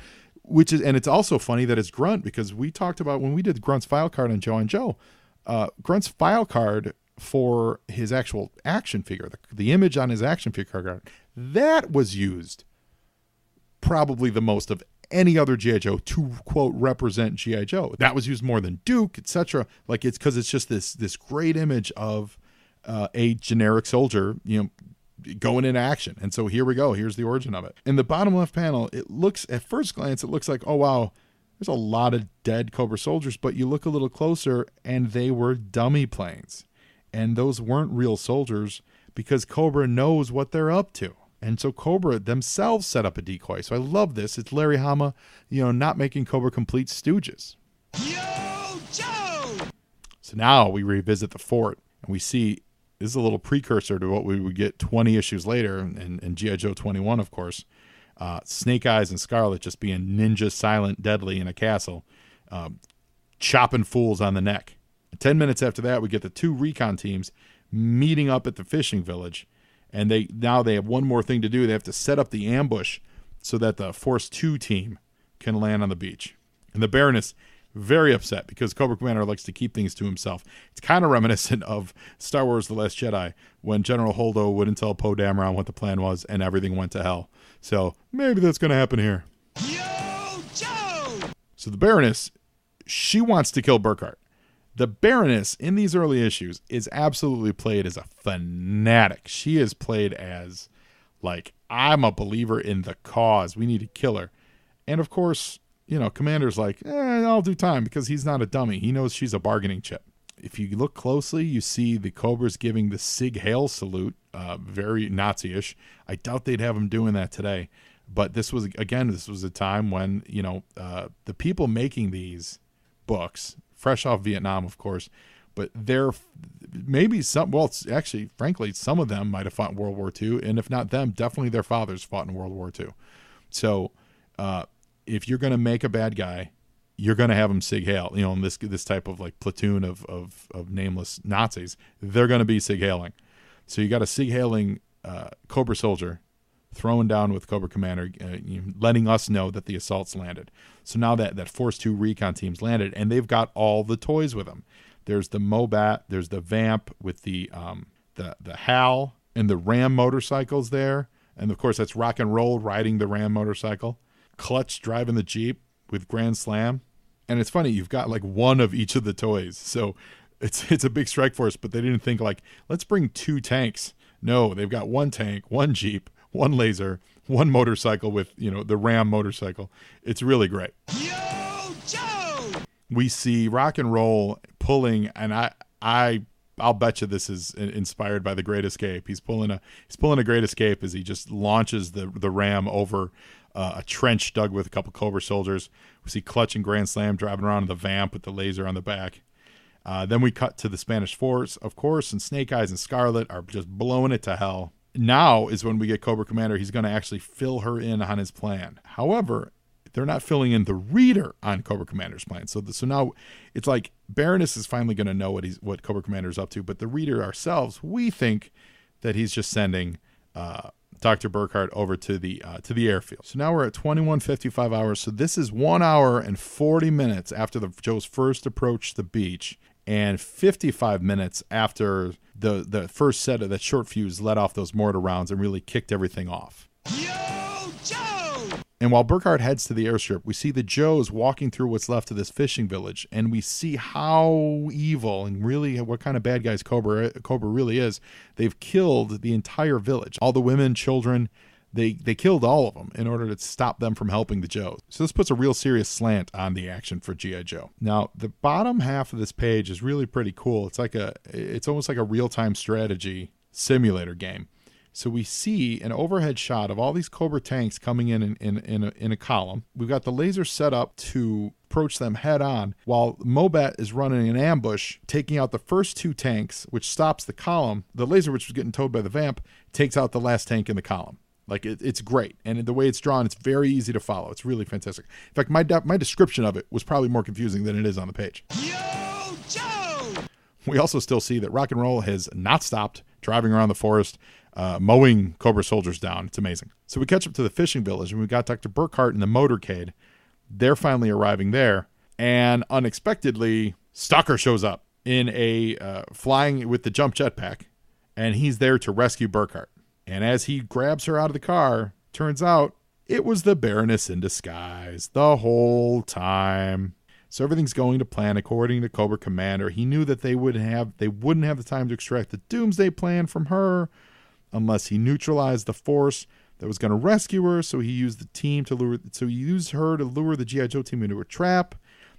And it's also funny that it's Grunt, because we talked about when we did Grunt's file card on Joe and Joe, Grunt's file card for his actual action figure, the image on his action figure card, that was used probably the most of any other G.I. Joe to, quote, represent G.I. Joe. That was used more than Duke, etc. Like, it's because it's just this great image of a generic soldier, going into action. And so here we go. Here's the origin of it. In the bottom left panel, it looks, at first glance, it looks like, oh, wow, there's a lot of dead Cobra soldiers, but you look a little closer and they were dummy planes. And those weren't real soldiers because Cobra knows what they're up to. And so Cobra themselves set up a decoy. So I love this. It's Larry Hama, not making Cobra complete stooges. Yo, Joe! So now we revisit the fort and we see, this is a little precursor to what we would get 20 issues later in G.I. Joe 21, of course. Snake Eyes and Scarlet just being ninja silent deadly in a castle, chopping fools on the neck. 10 minutes after that, we get the two recon teams meeting up at the fishing village. And they have one more thing to do. They have to set up the ambush so that the Force 2 team can land on the beach. And the Baroness, very upset because Cobra Commander likes to keep things to himself. It's kind of reminiscent of Star Wars The Last Jedi, when General Holdo wouldn't tell Poe Dameron what the plan was and everything went to hell. So maybe that's going to happen here. Yo, Joe! So the Baroness, she wants to kill Burkhart. The Baroness, in these early issues, is absolutely played as a fanatic. She is played as, like, I'm a believer in the cause. We need to kill her. And, of course, Commander's like, I'll do time, because he's not a dummy. He knows she's a bargaining chip. If you look closely, you see the Cobras giving the Sig Heil salute, very Nazi-ish. I doubt they'd have them doing that today. But this was a time when, the people making these books, fresh off Vietnam, of course, but frankly, some of them might have fought in World War II, and if not them, definitely their fathers fought in World War II. So if you're going to make a bad guy, you're going to have them Sig Heil. In this type of like platoon of nameless Nazis, they're going to be Sig Heiling. So you got a Sig Heiling Cobra soldier throwing down with Cobra Commander, letting us know that the assault's landed. So now that Force 2 recon team's landed, and they've got all the toys with them. There's the Mobat, there's the Vamp with the HAL and the Ram motorcycles there. And, of course, that's Rock and Roll riding the Ram motorcycle. Clutch driving the Jeep with Grand Slam. And it's funny, you've got, like, one of each of the toys. So it's a big strike force, but they didn't think, like, let's bring 2 tanks. No, they've got 1 tank, 1 Jeep, 1 laser, 1 motorcycle with, the Ram motorcycle. It's really great. Yo, Joe! We see Rock and Roll pulling, and I'll bet you this is inspired by The Great Escape. He's pulling a Great Escape as he just launches the Ram over a trench dug with a couple Cobra soldiers. We see Clutch and Grand Slam driving around in the Vamp with the laser on the back. Then we cut to the Spanish Force, of course, and Snake Eyes and Scarlet are just blowing it to hell. Now is when we get Cobra Commander. He's going to actually fill her in on his plan. However, they're not filling in the reader on Cobra Commander's plan. So now it's like Baroness is finally going to know what Cobra Commander's up to, but the reader ourselves, we think that he's just sending Dr. Burkhart over to the airfield. So now we're at 21:55 hours. So this is 1 hour and 40 minutes after Joe's first approached the beach, and 55 minutes after the first set of that short fuse let off those mortar rounds and really kicked everything off. Yo, Joe! And while Burkhart heads to the airstrip, we see the Joes walking through what's left of this fishing village, and we see how evil and really what kind of bad guys Cobra really is. They've killed the entire village. All the women, children, they killed all of them in order to stop them from helping the Joes. So this puts a real serious slant on the action for G.I. Joe. Now, the bottom half of this page is really pretty cool. It's almost like a real-time strategy simulator game. So we see an overhead shot of all these Cobra tanks coming in a column. We've got the laser set up to approach them head on, while Mobat is running an ambush, taking out the first 2 tanks, which stops the column. The laser, which was getting towed by the Vamp, takes out the last tank in the column. Like, it's great. And the way it's drawn, it's very easy to follow. It's really fantastic. In fact, my description of it was probably more confusing than it is on the page. Yo, Joe! We also still see that Rock and Roll has not stopped driving around the forest, mowing Cobra soldiers down. It's amazing. So we catch up to the fishing village, and we've got Dr. Burkhart in the motorcade. They're finally arriving there, and unexpectedly, Stalker shows up in a flying with the jump jetpack, and he's there to rescue Burkhart. And as he grabs her out of the car, turns out it was the Baroness in disguise the whole time. So everything's going to plan according to Cobra Commander. He knew that they wouldn't have the time to extract the Doomsday Plan from her unless he neutralized the force that was going to rescue her. So he used her to lure the G.I. Joe team into a trap.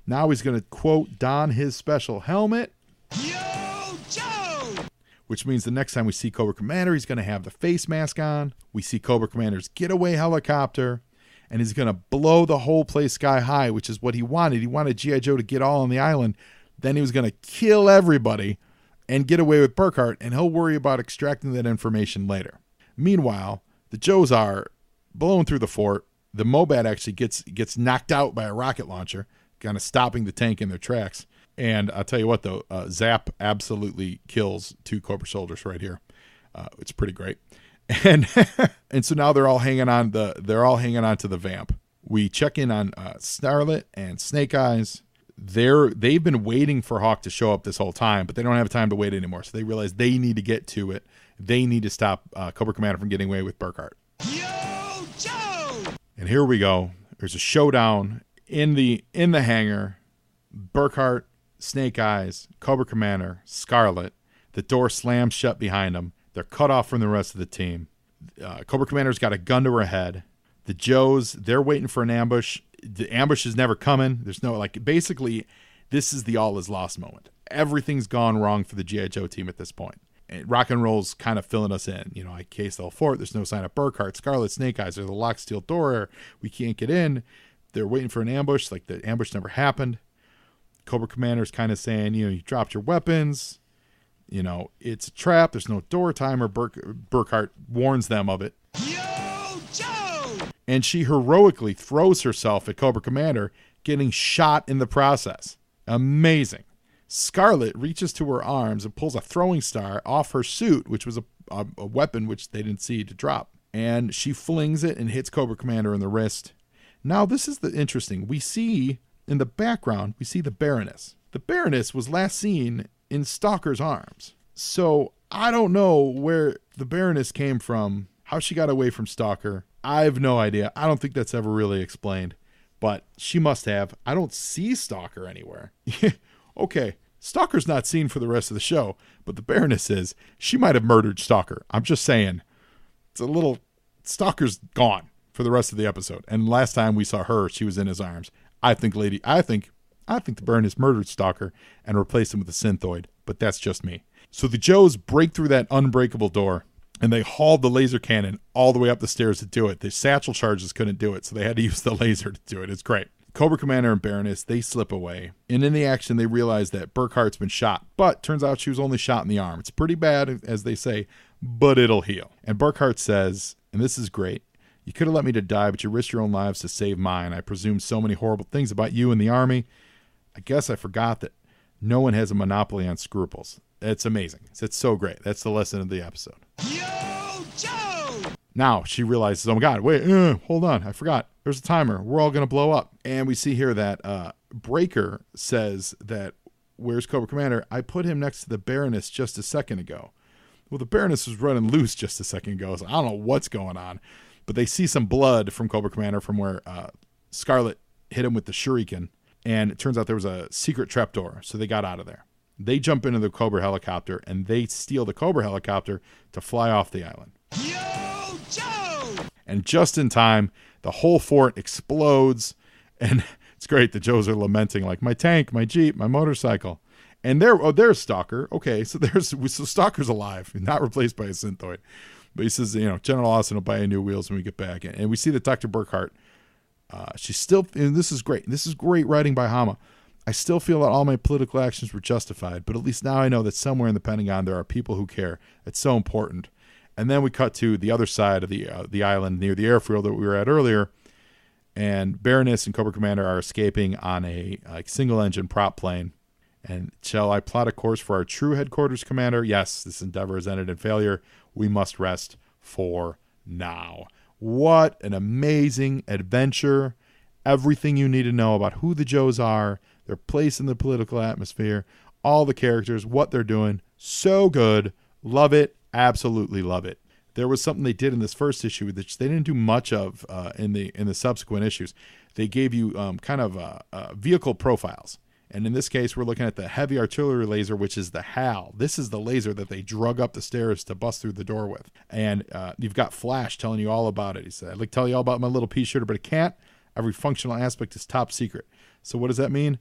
Now he's going to, quote, don his special helmet. Yo, Joe! Which means the next time we see Cobra Commander, he's going to have the face mask on. We see Cobra Commander's getaway helicopter, and he's going to blow the whole place sky high, which is what he wanted. He wanted G.I. Joe to get all on the island. Then he was going to kill everybody and get away with Burkhart, and he'll worry about extracting that information later. Meanwhile, the Joes are blown through the fort. The Mobat actually gets knocked out by a rocket launcher, kind of stopping the tank in their tracks. And I'll tell you what, though, Zap absolutely kills 2 Cobra soldiers right here. It's pretty great. And and so now they're all hanging on to the Vamp. We check in on Scarlet and Snake Eyes. They've been waiting for Hawk to show up this whole time, but they don't have time to wait anymore. So they realize they need to get to it. They need to stop Cobra Commander from getting away with Burkhart. Yo, Joe! And here we go. There's a showdown in the hangar. Burkhart, Snake Eyes, Cobra Commander, Scarlet. The door slams shut behind them. They're cut off from the rest of the team. Cobra Commander's got a gun to her head. The Joes, they're waiting for an ambush. The ambush is never coming. There's no, basically, this is the all is lost moment. Everything's gone wrong for the G.I. Joe team at this point. And Rock and Roll's kind of filling us in. I cased the whole fort. There's no sign of Burkhart, Scarlet, Snake Eyes. There's a locked steel door. We can't get in. They're waiting for an ambush. The ambush never happened. Cobra Commander's kind of saying, you dropped your weapons. It's a trap. There's no door timer. Burkhart warns them of it. Yo, Joe! And she heroically throws herself at Cobra Commander, getting shot in the process. Amazing. Scarlet reaches to her arms and pulls a throwing star off her suit, which was a weapon which they didn't see to drop. And she flings it and hits Cobra Commander in the wrist. Now, this is the interesting. We see in the background, we see the Baroness. The Baroness was last seen in Stalker's arms. So I don't know where the Baroness came from, how she got away from Stalker. I have no idea. I don't think that's ever really explained, but she must have. I don't see Stalker anywhere. Okay, Stalker's not seen for the rest of the show, but the Baroness is. She might have murdered Stalker. I'm just saying. Stalker's gone for the rest of the episode. And last time we saw her, she was in his arms. I think the Baroness murdered Stalker and replaced him with a synthoid, but that's just me. So the Joes break through that unbreakable door, and they hauled the laser cannon all the way up the stairs to do it. The satchel charges couldn't do it, so they had to use the laser to do it. It's great. Cobra Commander and Baroness, they slip away. And in the action, they realize that Burkhart's been shot. But turns out she was only shot in the arm. It's pretty bad, as they say, but it'll heal. And Burkhart says, and this is great, "You could have let me to die, but you risked your own lives to save mine. I presume so many horrible things about you and the Army. I guess I forgot that no one has a monopoly on scruples." It's amazing. It's so great. That's the lesson of the episode. Yo, Joe! Now she realizes, oh my God, wait, hold on. I forgot. There's a timer. We're all going to blow up. And we see here that Breaker says that, "Where's Cobra Commander? I put him next to the Baroness just a second ago." Well, the Baroness was running loose just a second ago, so I don't know what's going on. But they see some blood from Cobra Commander from where Scarlet hit him with the shuriken. And it turns out there was a secret trapdoor, so they got out of there. They jump into the Cobra helicopter, and they steal the Cobra helicopter to fly off the island. Yo, Joe! And just in time, the whole fort explodes. And it's great. The Joes are lamenting, like, "My tank, my Jeep, my motorcycle." And there's Stalker. Okay, so Stalker's alive, not replaced by a synthoid. But he says, General Austin will buy you new wheels when we get back. And we see that Dr. Burkhart, she's still, and this is great. This is great writing by Hama. I still feel that all my political actions were justified, but at least now I know that somewhere in the Pentagon there are people who care. It's so important. And then we cut to the other side of the island near the airfield that we were at earlier, and Baroness and Cobra Commander are escaping on a single-engine prop plane. And shall I plot a course for our true headquarters, Commander? Yes, this endeavor has ended in failure. We must rest for now. What an amazing adventure. Everything you need to know about who the Joes are, their place in the political atmosphere, all the characters, what they're doing. So good. Love it. Absolutely love it. There was something they did in this first issue which they didn't do much of in the subsequent issues. They gave you vehicle profiles. And in this case, we're looking at the heavy artillery laser, which is the HAL. This is the laser that they drug up the stairs to bust through the door with. And you've got Flash telling you all about it. He said, I'd like to tell you all about my little pea shooter, but it can't. Every functional aspect is top secret. So what does that mean?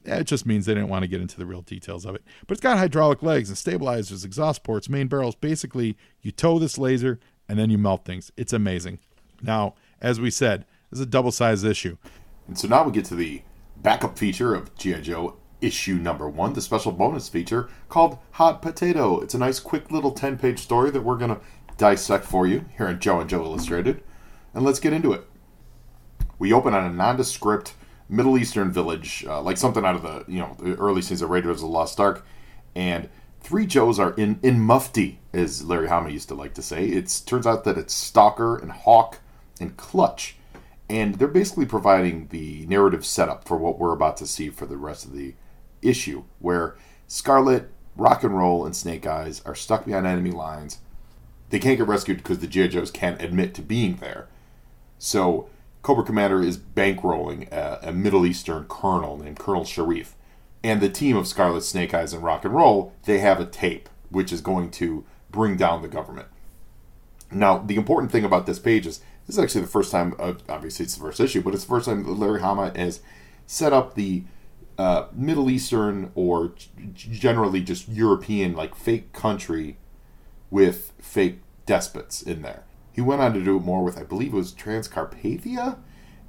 It just means they didn't want to get into the real details of it. But it's got hydraulic legs and stabilizers, exhaust ports, main barrels. Basically, you tow this laser and then you melt things. It's amazing. Now, as we said, this is a double-sized issue. And so now we get to the backup feature of G.I. Joe issue number 1, the special bonus feature called Hot Potato. It's a nice, quick little 10-page story that we're going to dissect for you here on Joe and Joe Illustrated. And let's get into it. We open on a nondescript Middle Eastern village, like something out of the early scenes of Raiders of the Lost Ark, and 3 Joes are in mufti, as Larry Hama used to like to say. It turns out that it's Stalker and Hawk and Clutch, and they're basically providing the narrative setup for what we're about to see for the rest of the issue, where Scarlet, Rock and Roll, and Snake Eyes are stuck behind enemy lines. They can't get rescued because the G.I. Joes can't admit to being there. So Cobra Commander is bankrolling a Middle Eastern colonel named Colonel Sharif. And the team of Scarlet, Snake Eyes, and Rock and Roll, they have a tape which is going to bring down the government. Now, the important thing about this page is, this is actually the first time, obviously it's the first issue, but it's the first time that Larry Hama has set up the Middle Eastern, or generally just European, like fake country with fake despots in there. He went on to do it more with, I believe it was Transcarpathia,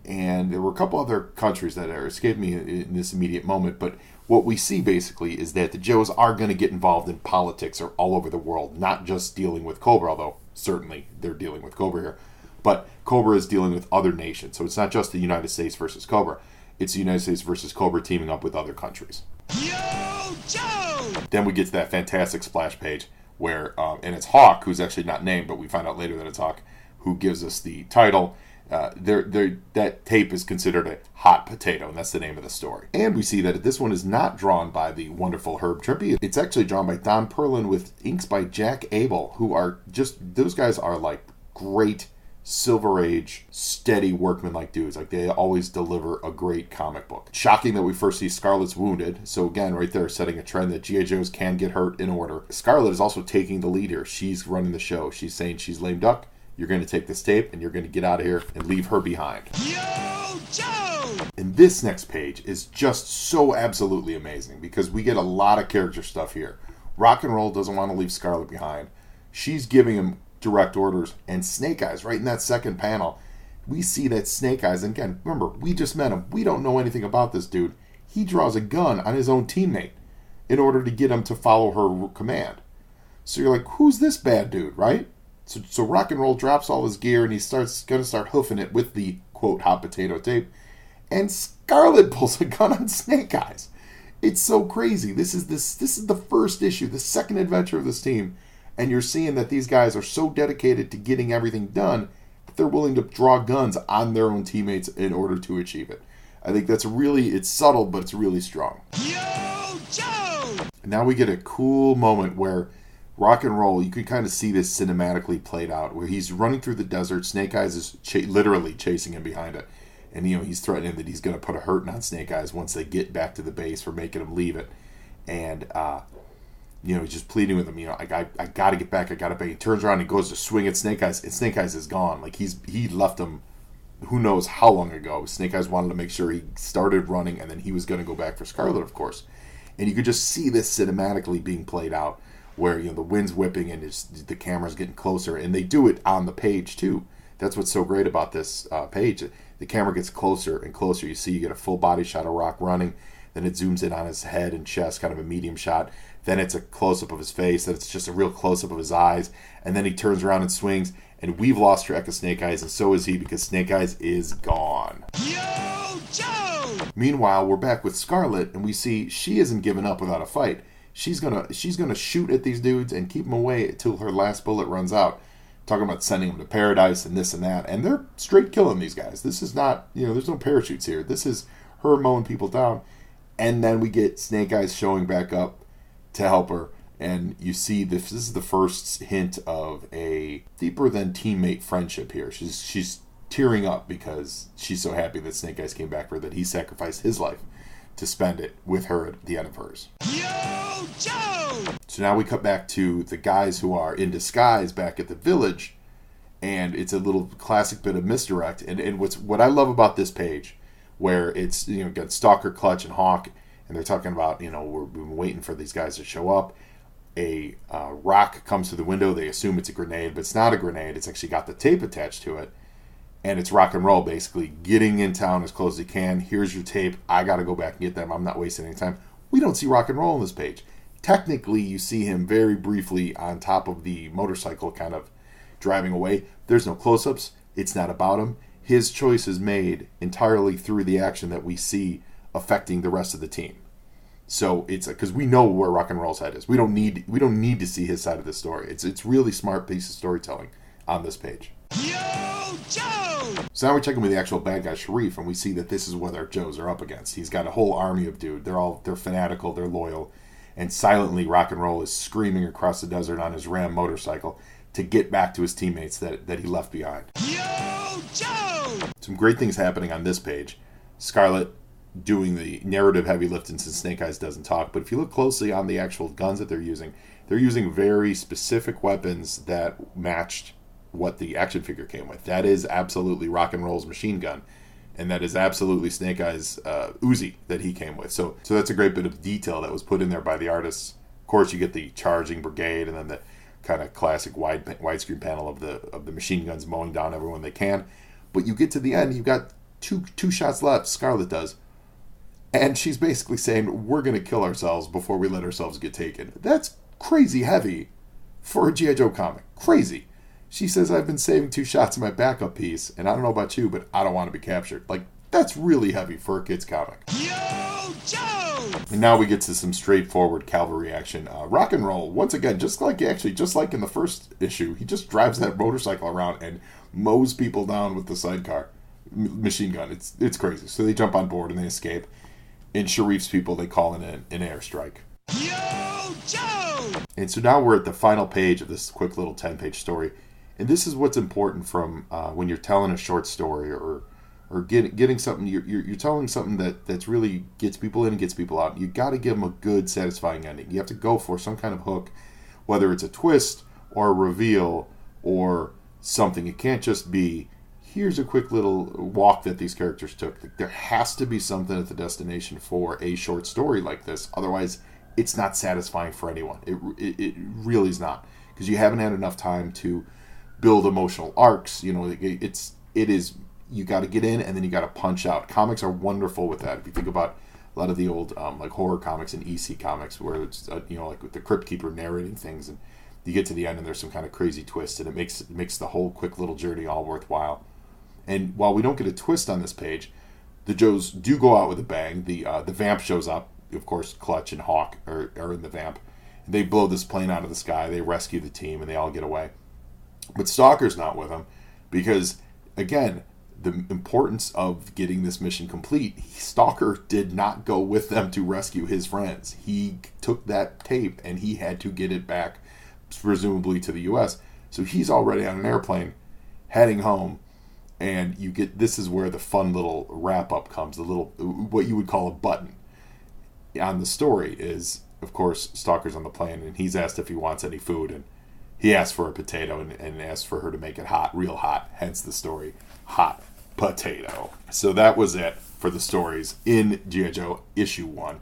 and there were a couple other countries that escaped me in this immediate moment, but what we see basically is that the Joes are going to get involved in politics or all over the world, not just dealing with Cobra, although certainly they're dealing with Cobra here, but Cobra is dealing with other nations, so it's not just the United States versus Cobra, it's the United States versus Cobra teaming up with other countries. Yo, Joe! Then we get to that fantastic splash page where, and it's Hawk, who's actually not named, but we find out later that it's Hawk, who gives us the title. That tape is considered a hot potato, and that's the name of the story. And we see that this one is not drawn by the wonderful Herb Trimpe. It's actually drawn by Don Perlin with inks by Jack Abel, who are just, those guys are like great Silver Age, steady workman-like dudes. Like, they always deliver a great comic book. Shocking that we first see Scarlet's wounded. So again, right there, setting a trend that G.I. Joes can get hurt in order. Scarlet is also taking the lead here. She's running the show. She's saying she's lame duck. You're going to take this tape, and you're going to get out of here and leave her behind. Yo, Joe! And this next page is just so absolutely amazing, because we get a lot of character stuff here. Rock and Roll doesn't want to leave Scarlet behind. She's giving him direct orders, and Snake Eyes, right in that second panel, we see that Snake Eyes, and again, remember, we just met him. We don't know anything about this dude. He draws a gun on his own teammate in order to get him to follow her command. So you're like, who's this bad dude, right? So Rock and Roll drops all his gear, and he's going to start hoofing it with the, quote, hot potato tape, and Scarlet pulls a gun on Snake Eyes. It's so crazy. This is the first issue, the second adventure of this team, and you're seeing that these guys are so dedicated to getting everything done that they're willing to draw guns on their own teammates in order to achieve it. I think that's it's subtle, but it's really strong. Yo, Joe! And now we get a cool moment where Rock and Roll, you can kind of see this cinematically played out, where he's running through the desert. Snake Eyes is literally chasing him behind it. And, he's threatening that he's going to put a hurting on Snake Eyes once they get back to the base for making him leave it. And, he's just pleading with him, I got to get back, I got to back. He turns around and goes to swing at Snake Eyes, and Snake Eyes is gone. Like, he left him who knows how long ago. Snake Eyes wanted to make sure he started running, and then he was going to go back for Scarlet, of course. And you could just see this cinematically being played out, where the wind's whipping and the camera's getting closer, and they do it on the page too. That's what's so great about this page. The camera gets closer and closer. You get a full body shot of Rock running, then it zooms in on his head and chest, kind of a medium shot. Then it's a close-up of his face. Then it's just a real close-up of his eyes. And then he turns around and swings. And we've lost track of Snake Eyes, and so is he, because Snake Eyes is gone. Yo, Joe! Meanwhile, we're back with Scarlet, and we see she isn't giving up without a fight. She's gonna shoot at these dudes and keep them away until her last bullet runs out. Talking about sending them to paradise and this and that. And they're straight killing these guys. This is not, there's no parachutes here. This is her mowing people down. And then we get Snake Eyes showing back up to help her, and you see this is the first hint of a deeper than teammate friendship here. She's tearing up because she's so happy that Snake Eyes came back for her, that he sacrificed his life to spend it with her at the end of hers. Yo, Joe! So now we cut back to the guys who are in disguise back at the village, and it's a little classic bit of misdirect. And what I love about this page, where it's got Stalker, Clutch, and Hawk, and they're talking about, we've been waiting for these guys to show up. A rock comes through the window. They assume it's a grenade, but it's not a grenade. It's actually got the tape attached to it. And it's Rock and Roll, basically getting in town as close as he can. Here's your tape. I got to go back and get them. I'm not wasting any time. We don't see Rock and Roll on this page. Technically, you see him very briefly on top of the motorcycle, kind of driving away. There's no close-ups. It's not about him. His choice is made entirely through the action that we see affecting the rest of the team. So it's because we know where Rock and Roll's head is. We don't need to see his side of the story. It's really smart piece of storytelling on this page. Yo, Joe! So now we're checking with the actual bad guy Sharif, and we see that this is what our Joes are up against. He's got a whole army of dude. They're fanatical, they're loyal, and silently Rock and Roll is screaming across the desert on his Ram motorcycle to get back to his teammates that he left behind. Yo, Joe! Some great things happening on this page. Scarlet doing the narrative heavy lifting since Snake Eyes doesn't talk, but if you look closely on the actual guns that they're using very specific weapons that matched what the action figure came with. That is absolutely Rock and Roll's machine gun, and that is absolutely Snake Eyes' Uzi that he came with. So that's a great bit of detail that was put in there by the artists. Of course, you get the charging brigade, and then the kind of classic widescreen panel of the machine guns mowing down everyone they can. But you get to the end, you've got two shots left. Scarlet does. And she's basically saying, we're going to kill ourselves before we let ourselves get taken. That's crazy heavy for a G.I. Joe comic. Crazy. She says, I've been saving 2 shots in my backup piece, and I don't know about you, but I don't want to be captured. Like, that's really heavy for a kid's comic. Yo, Joe! And now we get to some straightforward cavalry action. Rock and Roll, once again, just like in the first issue, he just drives that motorcycle around and mows people down with the sidecar machine gun. It's crazy. So they jump on board and they escape. And Sharif's people, they call in an airstrike. Yo, Joe! And so now we're at the final page of this quick little 10-page story. And this is what's important from when you're telling a short story or getting something, you're telling something that's really gets people in and gets people out. You got to give them a good, satisfying ending. You have to go for some kind of hook, whether it's a twist or a reveal or something. It can't just be, here's a quick little walk that these characters took. There has to be something at the destination for a short story like this. Otherwise, it's not satisfying for anyone. It really is not, because you haven't had enough time to build emotional arcs. It is. You got to get in and then you got to punch out. Comics are wonderful with that. If you think about a lot of the old like horror comics and EC comics, where it's like with the Crypt Keeper narrating things, and you get to the end and there's some kind of crazy twist, and it makes the whole quick little journey all worthwhile. And while we don't get a twist on this page, the Joes do go out with a bang. The Vamp shows up. Of course, Clutch and Hawk are in the Vamp. They blow this plane out of the sky. They rescue the team, and they all get away. But Stalker's not with them because, again, the importance of getting this mission complete, Stalker did not go with them to rescue his friends. He took that tape, and he had to get it back, presumably to the U.S. So he's already on an airplane heading home. And this is where the fun little wrap-up comes, the little, what you would call a button on the story is, of course, Stalker's on the plane, and he's asked if he wants any food, and he asks for a potato and asks for her to make it hot, real hot, hence the story, Hot Potato. So that was it for the stories in G.I. Joe issue 1.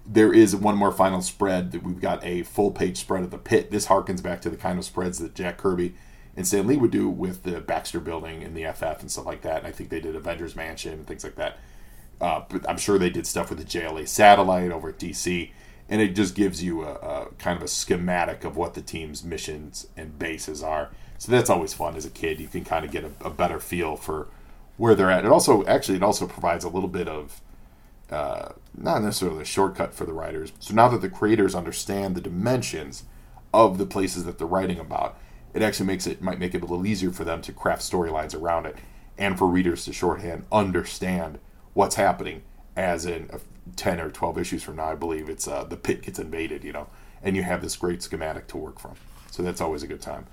There is one more final spread that we've got a full-page spread of the pit. This harkens back to the kind of spreads that Jack Kirby and Stan Lee would do with the Baxter Building and the FF and stuff like that. And I think they did Avengers Mansion and things like that. But I'm sure they did stuff with the JLA satellite over at DC. And it just gives you a kind of a schematic of what the team's missions and bases are. So that's always fun as a kid. You can kind of get a better feel for where they're at. It also provides a little bit of, not necessarily a shortcut for the writers. So now that the creators understand the dimensions of the places that they're writing about, it actually might make it a little easier for them to craft storylines around it, and for readers to shorthand understand what's happening. As in 10 or 12 issues from now, I believe it's the pit gets invaded, and you have this great schematic to work from. So that's always a good time.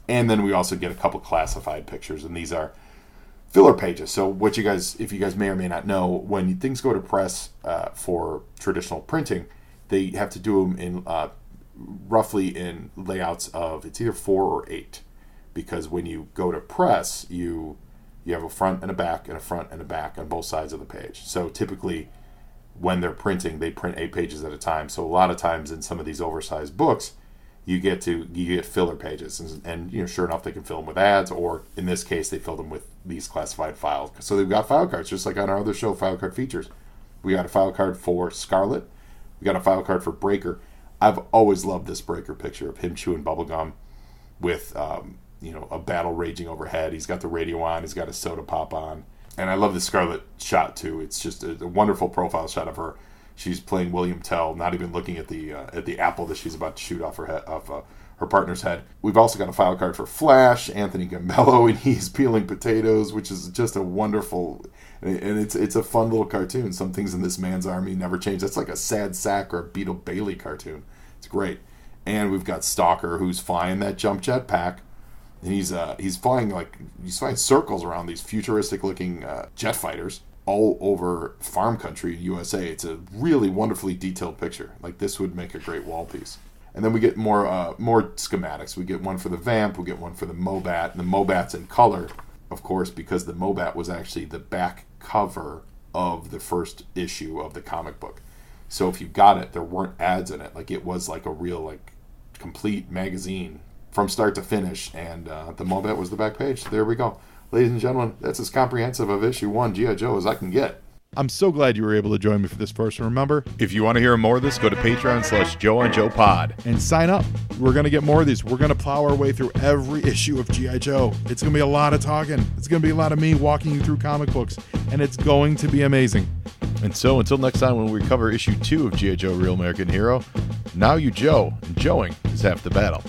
And then we also get a couple classified pictures, and these are filler pages. So if you guys may or may not know, when things go to press for traditional printing, they have to do them in roughly in layouts of, it's either 4 or 8, because when you go to press, you have a front and a back and a front and a back on both sides of the page. So typically when they're printing, they print 8 pages at a time. So a lot of times in some of these oversized books, you get filler pages, and sure enough, they can fill them with ads, or in this case, they fill them with these classified files. So they've got file cards, just like on our other show, File Card Features. We got a file card for Scarlet. We got a file card for Breaker. I've always loved this Breaker picture of him chewing bubblegum with, a battle raging overhead. He's got the radio on. He's got a soda pop on. And I love the Scarlet shot, too. It's just a wonderful profile shot of her. She's playing William Tell, not even looking at the apple that she's about to shoot off her partner's head. We've also got a file card for Flash, Anthony Gambello, and he's peeling potatoes, which is just a wonderful, and it's a fun little cartoon. Some things in this man's army never change. That's like a Sad Sack or a Beetle Bailey cartoon. It's great. And we've got Stalker, who's flying that jump jet pack, and he's flying circles around these futuristic looking jet fighters all over farm country in USA. It's a really wonderfully detailed picture. Like, this would make a great wall piece. And then we get more schematics. We get one for the Vamp, we get one for the Mobat, and the Mobat's in color, of course, because the Mobat was actually the back cover of the first issue of the comic book. So if you got it, there weren't ads in it. Like, it was like a real, complete magazine from start to finish, and the Mobat was the back page. So there we go. Ladies and gentlemen, that's as comprehensive of issue 1 G.I. Joe as I can get. I'm so glad you were able to join me for this first. Remember, if you want to hear more of this, go to Patreon/JoeOnJoePod and sign up. We're going to get more of these. We're going to plow our way through every issue of G.I. Joe. It's going to be a lot of talking. It's going to be a lot of me walking you through comic books, and it's going to be amazing. And so until next time when we cover issue 2 of G.I. Joe Real American Hero, now you Joe, and Joeing is half the battle.